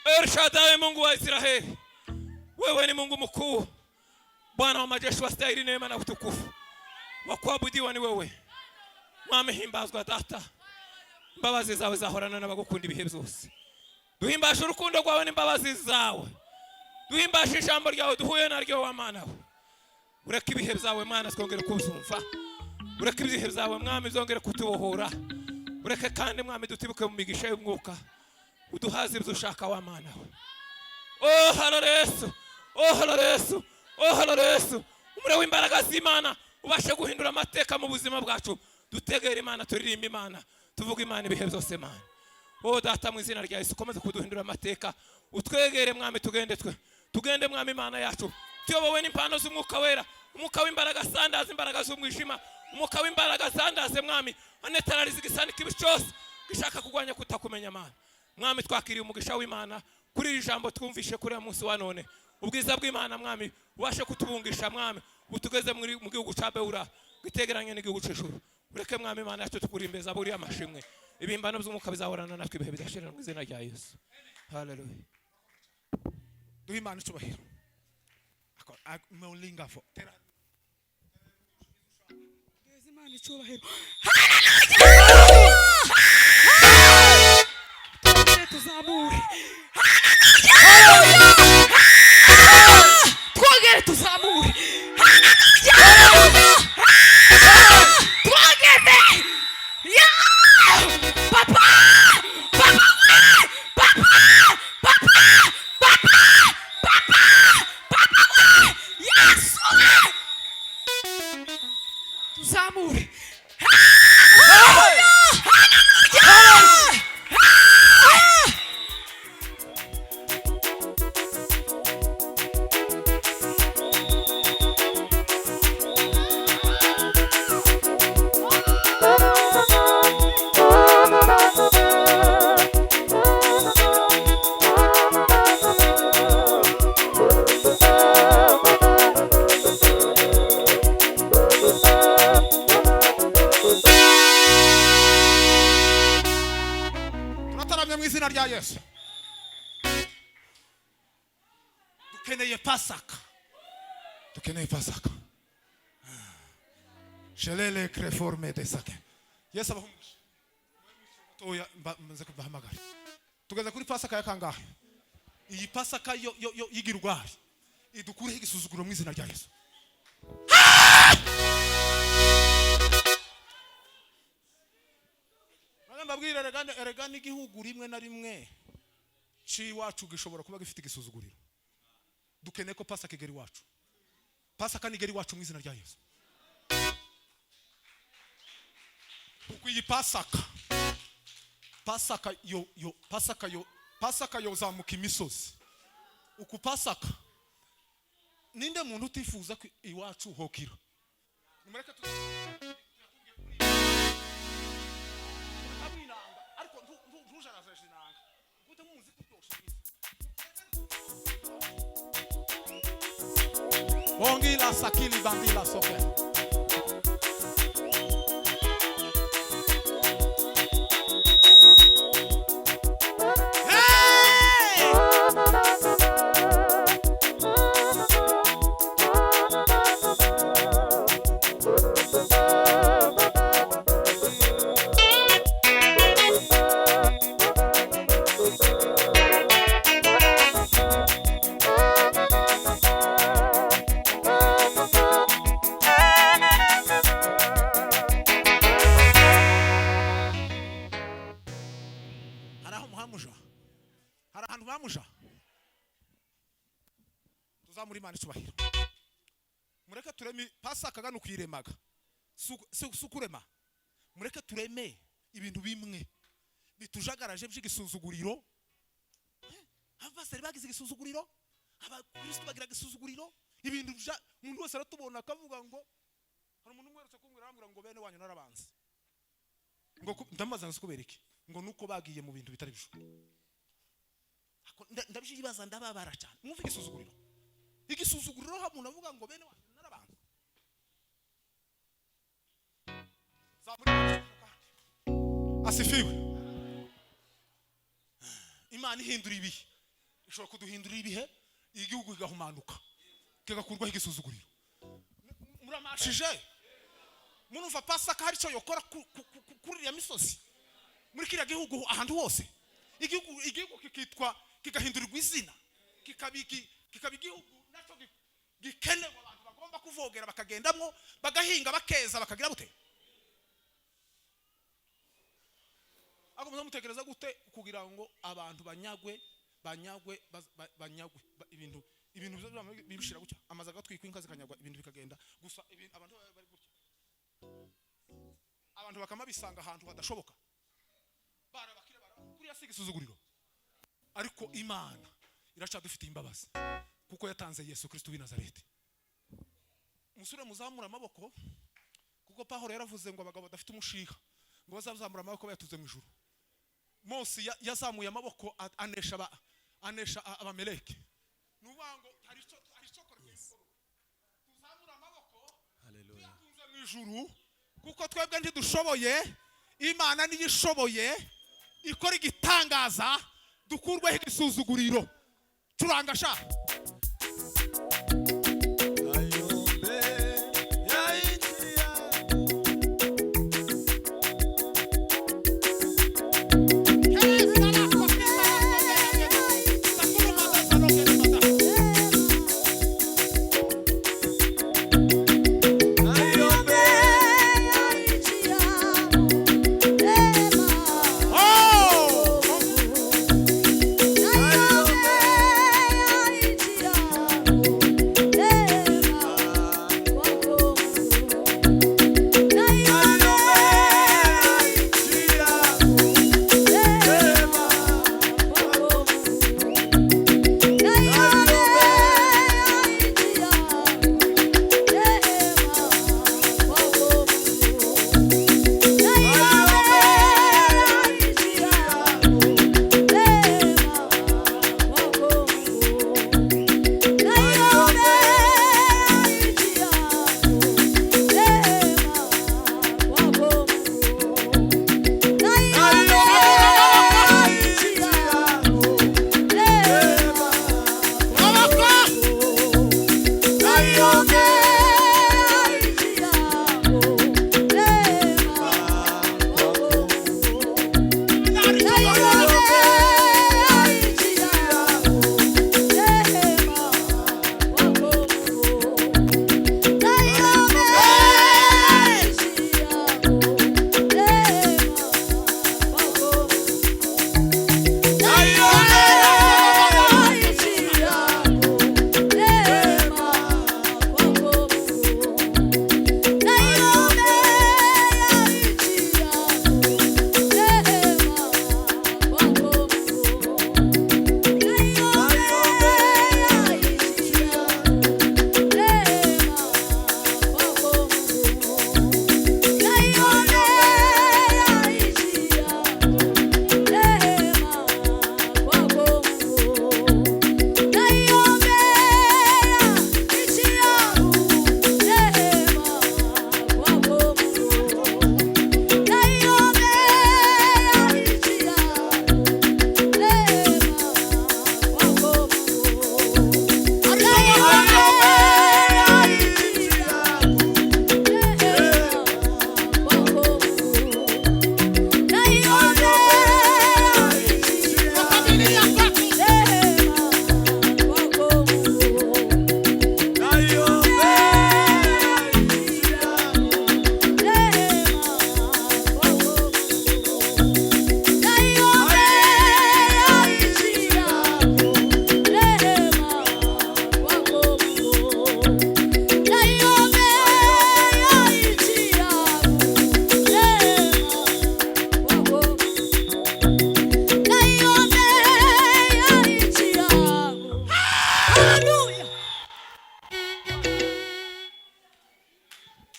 El Shaddai, Mungu wa Israeli. Wewe ni Mungu mkuu. Bwana wa majeshi wastahili neema na utukufu. Wa kuabudiwa ni wewe. Mwami himbazwa data. Imbabazi zawe zahorana n'abagukunda ibihe byose. Duhimbashe urukundo rwawe n'imbabazi zawe. Duhimbashe ijambo ryawe duhuye naryo wa Mana we. Ureke ibihe byawe Mana twongere kuzumva. Ureke ibihe byawe Mwami zongere kutubohora. Ureke kandi Mwami dutibuke mu migisha y'umwuka. Uduhaze ibyo ushaka wa Mana we. Oh haleluya. Oh haleluya. Oh haleluya. Umure w'imbaraga z'Imana ubashe guhindura amateka mu buzima bwacu. Dutegere Imana turirimba Imana. Tuvuga Imana ibihe byose Mana. Oh data mu izina rya Yesu komeza kuduhindura amateka. Utwegere Mwami tugende Mwami Imana yacu. Tuyobowe n'impano z'umwuka wera. Umwuka w'imbaraga sandaza imbaraga z'umwijima. Umwuka w'imbaraga sandaze Mwami. Anetarariza igisandika ibicose. Gishaka kugwanya kutakumenya Mana. Mwami twakiriye umugisha w'Imana. Kuri iri jambo twumvishe kuri munsi wa none. Ubwiza bw'Imana Mwami ubashe kutubungisha Mwami. Utugeze mu gihugu ca Beura. Gitegeranye n'igihugu c'ijuru. Ureke Mwami Imana yacu tukurimbeza buri amashimwe. Ibimbano by'umwuka bizahorana natwe ibihe bidashira mu izina rya Yesu. Hallelujah. Duhe Imana icyubahiro. Meulinga fo. Duhe Imana icyubahiro. Tuzamure. Twongere tuzamure. Dukeneye Pasaka. Shelele kreforme de sake. Yes abahumugisha. Toya mbanze kubahamagara. Tugeze kuri Pasaka ya kangahe? Iyi Pasaka yo yigirwaye. Idukureho igisuzuguro mu izina rya Yesu. Mbabwira eregana igihugu rimwe na rimwe ci wacu gishobora kuba gifite igisuzuguriro. Dukeneye ko Pasaka igeri wacu. Pasaka nigeri wacu mu izina rya Yesu. Uko iyi Pasaka yo zamuka imisozi. Uko Pasaka ninde muntu utifuza ko iwacu hokira. Nimureke ariko ntujaraje inanga. Gute muzi kubyosha Bongila sakili bandila soke. Tuzamuri Imana icyubahiro. Mureke tureme Pasaka gano kwiremaga. Sukurema. Mureke tureme ibintu bimwe bitujagaraje by'igisuzuguriro. Abasore bagize igisuzuguriro, abakristo bagira igisuzuguriro, ibintu umuntu wese aratubona akavuga ngo hari umuntu mweretse kumbwira ngo bene wanyu narabanze. Ngo ndamaza nsukubereke ngo nuko bagiye mu bintu bitari bisho. Ndabyibaza ndababara cyane. Mwumva igisuzuguriro. Igisuzuguriro ha umuntu avuga ngo bene wanyu narabanze. Asifiwe. Imana ihindura ibihe. Ishobora kuduhindura ibihe igihugu igahumanuka. kigakurwaho igisuzuguriro. Muramashije munumva Pasaka hari cyo yokora kuri ya misozi muri kiriya gihugu ahantu hose. Igihugu kikitwa kigahindurirwa izina kikaba igihugu nacyo gikenewe abantu bagomba kuvogera bakagendamo bagahinga bakeza bakagira bute. Ako muzamutekereza gute kugira ngo abantu banyagwe ibintu bibishira gutya amaza gatwikwa inka zikanyagwa ibintu bikagenda gusa abantu bari gutya abantu bakama bisanga ahantu hadashoboka barabakire kuri yasigisuzuguriro. Ariko Imana iraca dufite imbabazi kuko yatanze Yesu Kristo w'i Nazareti. Musure muzamura amaboko kuko Pawulo yaravuze ngo abagabo badafite umushiha ngo bazamura amaboko bayatuze mu ijuru. Mose yazamuye amaboko anesha abameleki. Nubango hari cyo korwese tuzamura amaboko haleluya tuze mu ijuru kuko twebwe ntidushoboye. Imana niyo ishoboye ikora igitangaza dukurweho igisuzuguriro. Turanga sha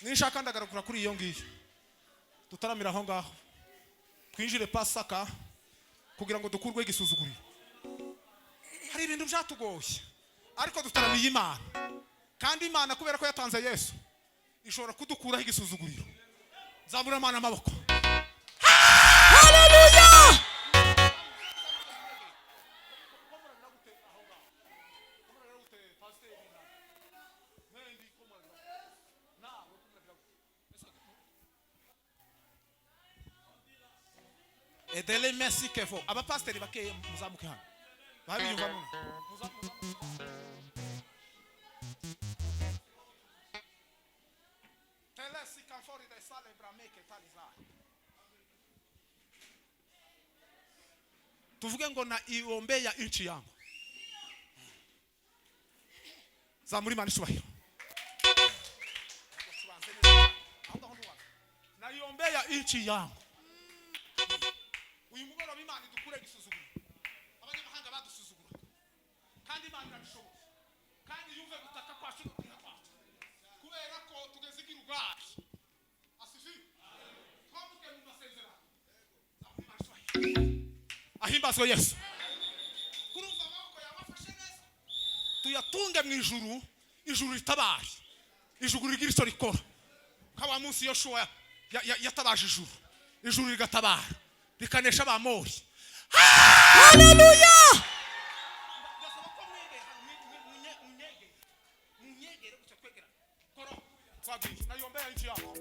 nishaka ndagarukura kuri iyo ngiyo tutaramira aho ngaho twinjire Pasaka kugira ngo dukurwe igisuzuguriro. Hari ibintu byatugoye ariko dutaramiye Imana, kandi Imana kubera ko yatanze Yesu ishobora kudukuraho igisuzuguriro. Zamura Imana amaboko. Haleluya! edele merci kevo abapasteri bakeye muzamuke hano babiyumva muna telesi kamfori de sale brameke taliza tuvuge ngo na iombea nchi yangu za muri mani shubahiro na iombea nchi yangu uyu mugoroba Imana idukure gisuzugura abanyamahanga badusuzugura kandi Imana irabishoboye kandi yumve gutaka kwacu no kwira kwacu kubera ko tugeze igirugaje asifi twamuke mu masezerano ahimbazwe Yesu kurumva amaboko yabafashe neza tuyatunge mu ijuru ijuru ritabaye ijuru rigira icyo rikora kawa munsi Yoshua yatabaje ijuru rigatabara rikanesha abamori. Haleluya. Naiombea nchi yangu.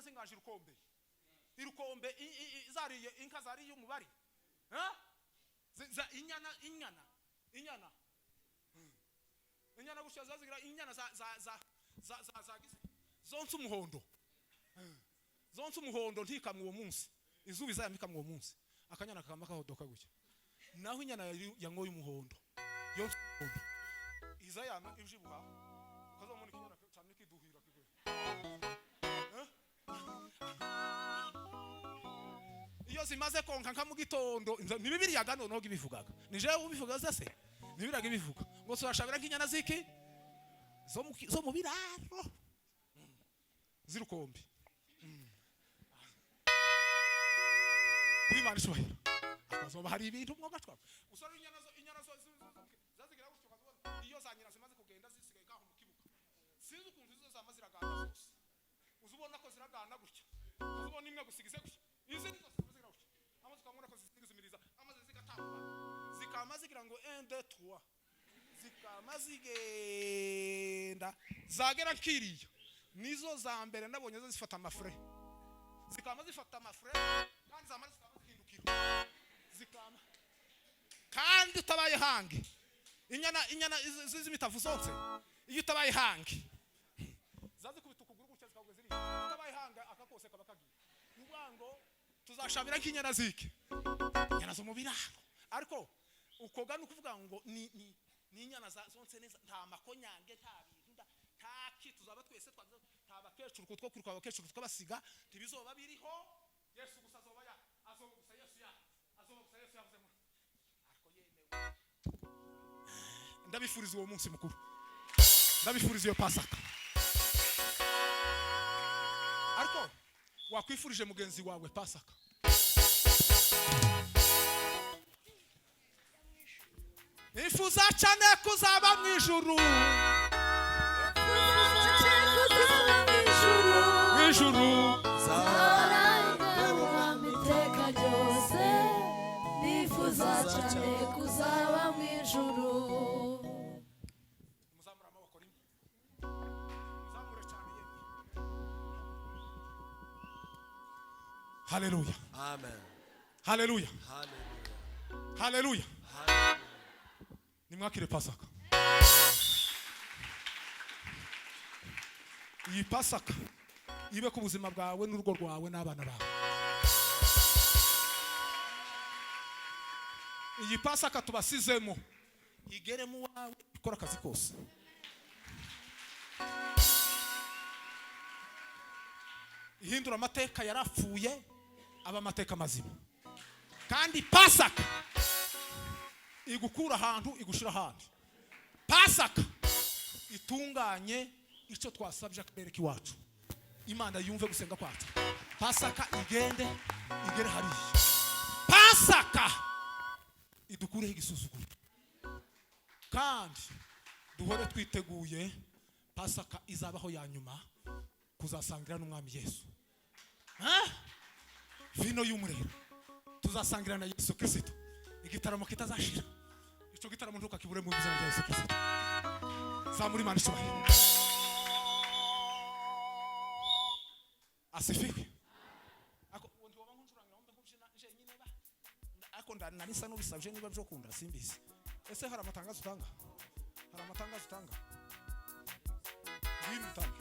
z'inganje irukombe irukombe zariye inka zariye umubari inyana gutya zazigira inyana za zonse umuhondo ntikamwe uwo munsi izuba izayamika uwo munsi akanyana kakama kahodoka gutya naho inyana yangoye umuhondo yonse umuhondo izayama ibyibuha ukazomona ikinyana cyane kiduhira kigwe iyo zimaze konka nka mu gitondo ni Bibiliya gano no gibivugaga ni je ubivuga se ni Bibiliya gibivuga ngo surashabira nk'inyana ziki zo mu biraro zirukombe Imana ishobora akazoba hari ibintu mwoga twaba usora inyana zo zazigira gutyo kazobona iyo zanyira zimaze kugenda zisigaye kaho mu kibuga sinzi ukuntu izo zamaziragana zose uzubona ko ziragana gutyo uzubona imwe gusigize gutyo izi nizo zigira gutyo amaze kwamura ko zizimiriza amaze zigatamba zikama zigira ngo 1 2 3 zikama zigenda zagera nkiriya nizo za mbere nabonye zo zifata amafre zikama zifata amafre kandi zamara zikama kandi utabaye hangi inyana z'imitavu zose iyo utabaye hangi zazi kubita ukuguru gutya zikagwe ziri utabaye hanga akakose kabakagiye nubango tuzashabira nk'inyana zike inyana zo mu biraro ariko ukoga nukuvuga ngo ni inyana zonse neza nta makonyange nta bintu nta kitu zaba twese twa nta bakecuru kutwo kuri kwa bakecuru twabasiga tibizoba biriho Yesu gusa azoba ya azoba Yesu yavuze ariko yemewe ndabifuriza uwo munsi mukuru ndabifuriza iyo Pasaka ariko wakwifurije mugenzi wawe Pasaka nifuza cyane kuzaba mu ijuru kuzaba mu ijuru muzamura amaboko rimwe muzamure cyane yemwe haleluya Amen. haleluya Hallelujah. haleluya Hallelujah. nimwakire Pasaka iyi Pasaka ibe ku buzima bwawe n'urugo rwawe n'abana bawe iyi Pasaka tubasizemo igeremo wawe ikora akazi kose ihindura amateka yarapfuye aba amateka mazima kandi Pasaka igukura ahantu igushira ahandi Pasaka itunganye icyo twasabye akarere kiwacu Imana yumve gusenga kwacu Pasaka igere hariya Pasaka idukureho igisuzuguro kandi duhore twiteguye Pasaka izabaho ya nyuma kuzasangira n'umwami Yesu vino y'umuriro tuzasangira na Yesu Kristo igitaramo kitazashira icyo gitaramo ntuka kibure mu bizana bya Yesu Kristo zamuri Imana ishobora asifiwe ako undi waba nkunjurangira wumve kubyina nje nyine ba ako ndanisa n'ubisabye niba byo kunda simbizi ese hari amatangazo utanga wimutanga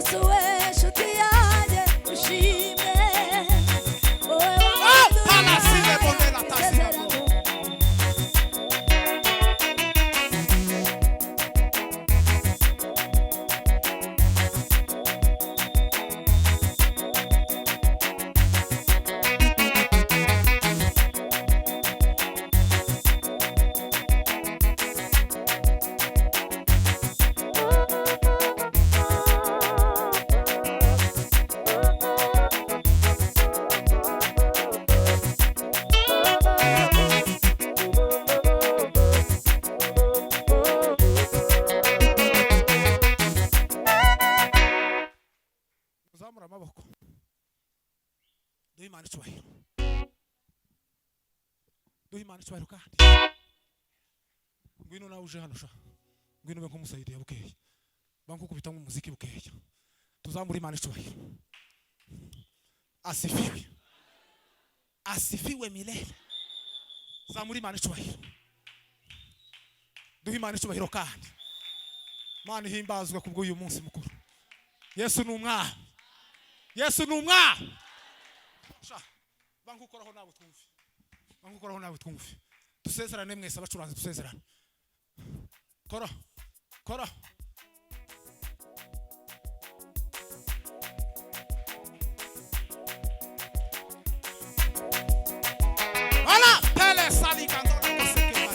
Yesu we nshuti yanjye ushime wowe Palasile bonela tasira bo. Zamura amaboko. Duhe Imana icyubahiro. Duhe Imana icyubahiro kandi. Ngwino nawe uje hano sha. Ngwino be nk'umusayidi ya bukeye. Bankukubita nk'umuziki bukeye. Tuzamura Imana icyubahiro. Asifiwe. Asifiwe milele. Zamura Imana icyubahiro. Duhe Imana icyubahiro kandi. Imana ihimbazwe kubw'uyu munsi mukuru. Yesu ni umwami. Yesu ni umwami. Sha bangukoraho nawe twumve. Bangukoraho nawe twumve. Dusezerane mwese abacuranzi dusezerane. Kora. Kora. Voilà, pele sali kandola kosekema.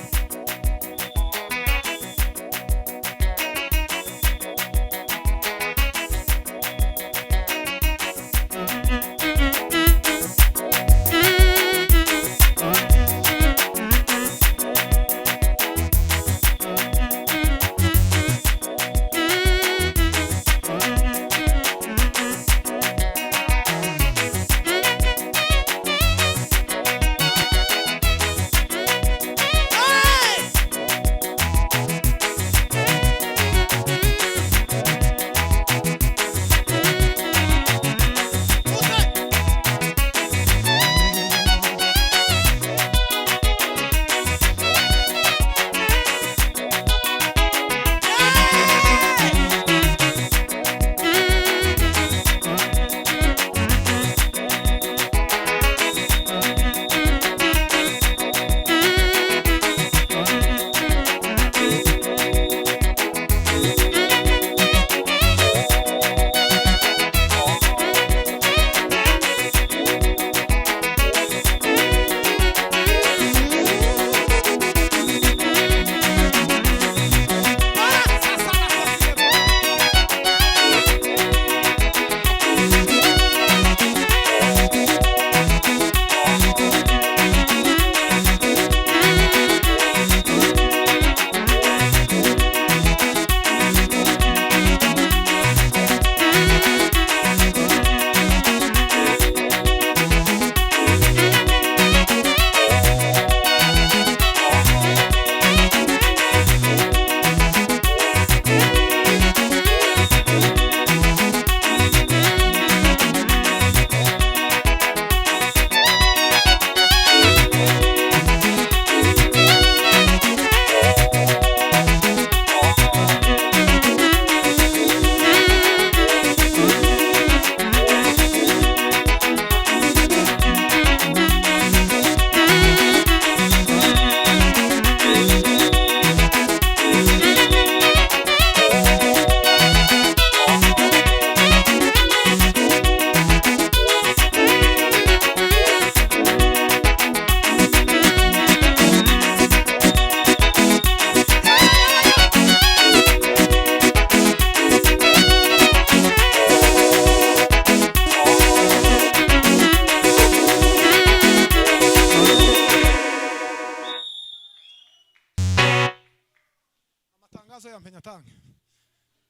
Matangazo ya Mpenyatange.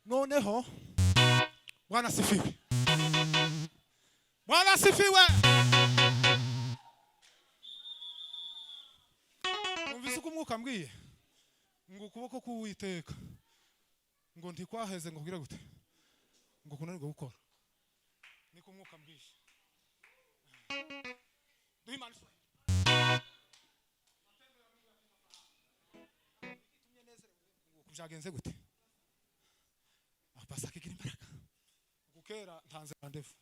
Noneho Bwana asifiwe. Bwana asifiwe. Umvise ko umwuka mbwiye ngo ukuboko k'Uwiteka ngo ntikwaheze ngo kugira gute ngo kunanirwa gukora. Niko umwuka mbwiye. Duhe Imana byagenze gute? Pasaka igira imbaraga. kera ntanze randevu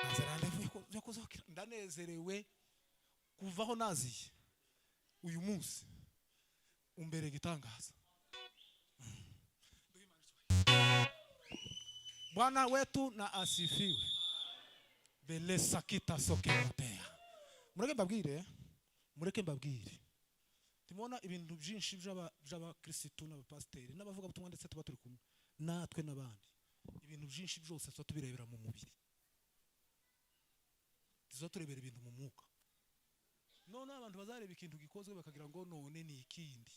ntanze randevu yo kuzokira ndanezerewe kuvaho naziye uyu munsi umbere igitangaza. Bwana wetu na asifiwe. Belesa kita soketea. Mureke mbabwire. Timona ibintu byinshi by'abakristo n'abapasteri n'abavuga butumwa ndetse tuba turi kumwe natwe n'abandi. Ibintu byinshi byose so tubirebera mu mubiri. Tuzo turebera ibintu mu mwuka. None abantu bazareba ikintu gikozwe bakagira ngo none ni ikindi.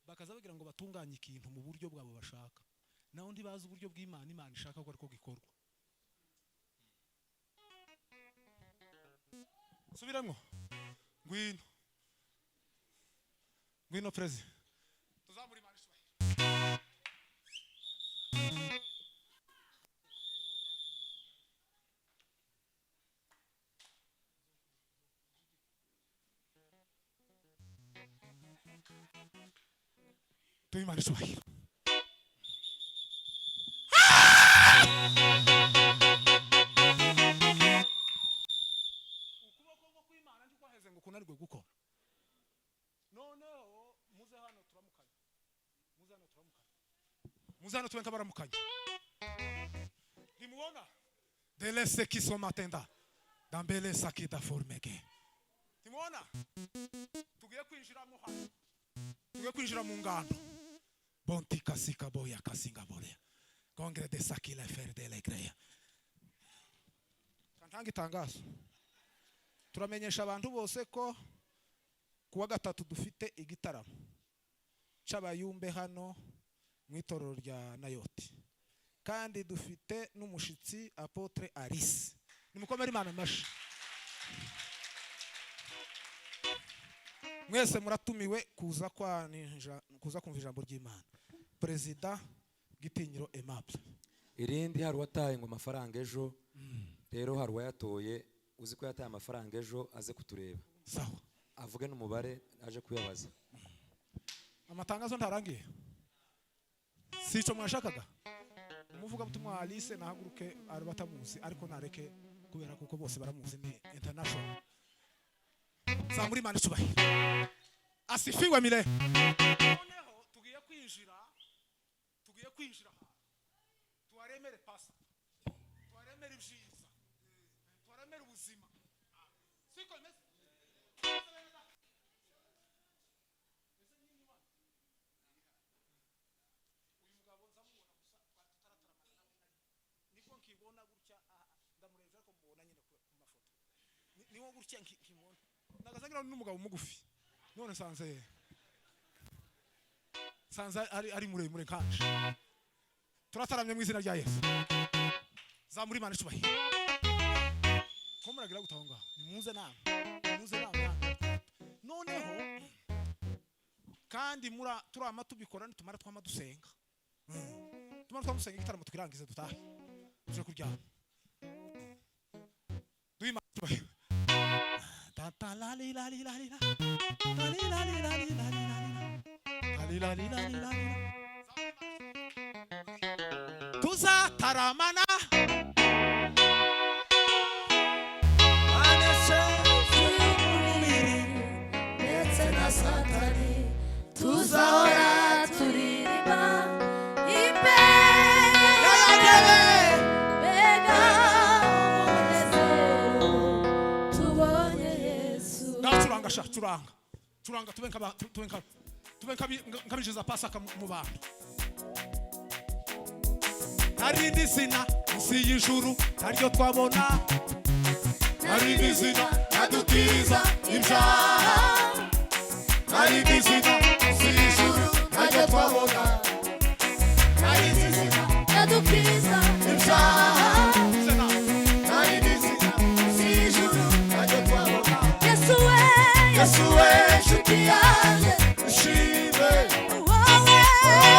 Bakaza bagira ngo batunganye ikintu mu buryo bwabo bashaka. Naho ndi bazi uburyo bw'Imana Imana ishaka ko ariko gikorwa. Subiramo. Ngwino prezi. Tuzamuri Imana ishobora. Tuimana ishobora. Kunarwe gukora noneho muze hano turamukanye tubenka baramukanye nimubona delese kiso matenda dambele sakida formeke nimubona tugiye kwinjiramo hano tugiye kwinjira mu ngando bonti kasika boya kasinga boya congre de sakila fer de legreya kantanga itangazo. Turamenyesha abantu bose ko kuwa gatatu dufite igitaramo c'abayumbe hano mu itorero rya Nayoti, kandi dufite n'umushitsi Apotre Alice. Nimukomere Imana mashi. Mwese muratumiwe kuza kumva ijambo ry'Imana. Perezida Gitinyiro Aimable. Irindi hari wataye ngo amafaranga ejo, rero hari wayatoye uzi ko yataye amafaranga ejo aze kutureba. Sawa. Avuge n'umubare aje kuyabaza. Amatangazo ntarangiye. Sico mwashakaga. Umuvuga butumwa Alice nahaguruke arabatamuzi ariko nareke kubera kuko bose baramuzi ni international. Zamuri Imana ishobora. Asifiwe mire. Noneho tugiye kwinjira. Tuwaremere pasa. Tuwaremere ibyiza. Tuwaremere ubuzima. Siko imeze. Uyu mugabo nzamubona gusa tutarataramarana niko nkibona gutya ndamurevye ko mubona nyine ku mafoto. Niwo gutya nkimubona. Nagazagira n'umugabo mugufi. None sanze ari muremure kanje. Turataramye mu izina rya Yesu. Zamuri Imana ishobora. Ko muragira gutanga nimuze nama. Noneho kandi turama tubikora nitumara twama dusenga. Tumara twamusenga igitaramo twirangize dutahe. Tuje kuryama. Duima ishobora. Ta la li la li la li la. Ta li la li la li la li la. Ta li la li la li la. Tuza taramana. Satani tuzahora turirimba imbere mbega umunezero tubonye Yesu. Ndacuranga sha curanga tubenka nkabinjiza Pasaka mu bantu. Narindi zina munsi y'ijuru naryo twabona, narindi zina yadukiza ibyaha, narindi zina munsi y'ijuru naryo twabona, narindi zina yadukiza ibyaha, narindi zina munsi y'ijuru naryo twabona. Yesu we nshuti yanjye ushime wowe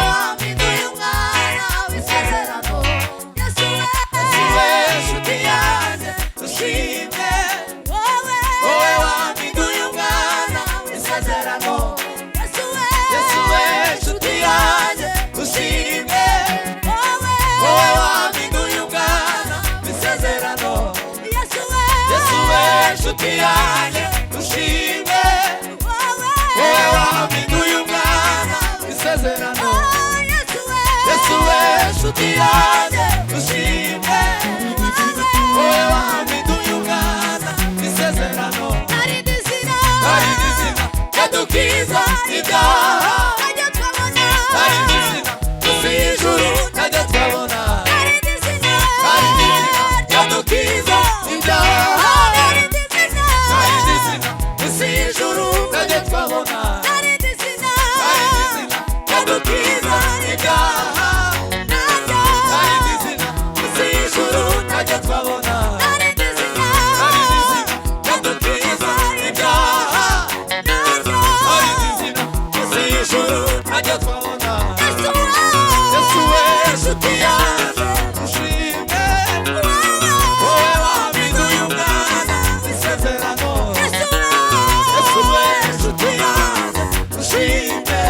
wampinduye umwana w'isezerano. Yesu we nshuti yanjye ushime wowe wampinduye umwana w'isezerano. inshuti yanjye ushime wowe wampinduye umwana isezerano Yesu we inshuti yanjye ushime wowe wampinduye umwana isezerano narindi zina ryadukiza ibyaha narindi zina munsi y'ijuru ntajya twabona narindi zina ryadukiza ibyaha narindi zina munsi y'ijuru ntajya twabona narindi zina ryadukiza ibyaha narindi zina munsi y'ijuru ntajya twabona narindi zina ryadukiza ibyaha narindi zina munsi y'ijuru ntajya twabona Yesu we inshuti yanjye ushime wowe wampinduye umwana isezerano Yesu we inshuti yanjye ushime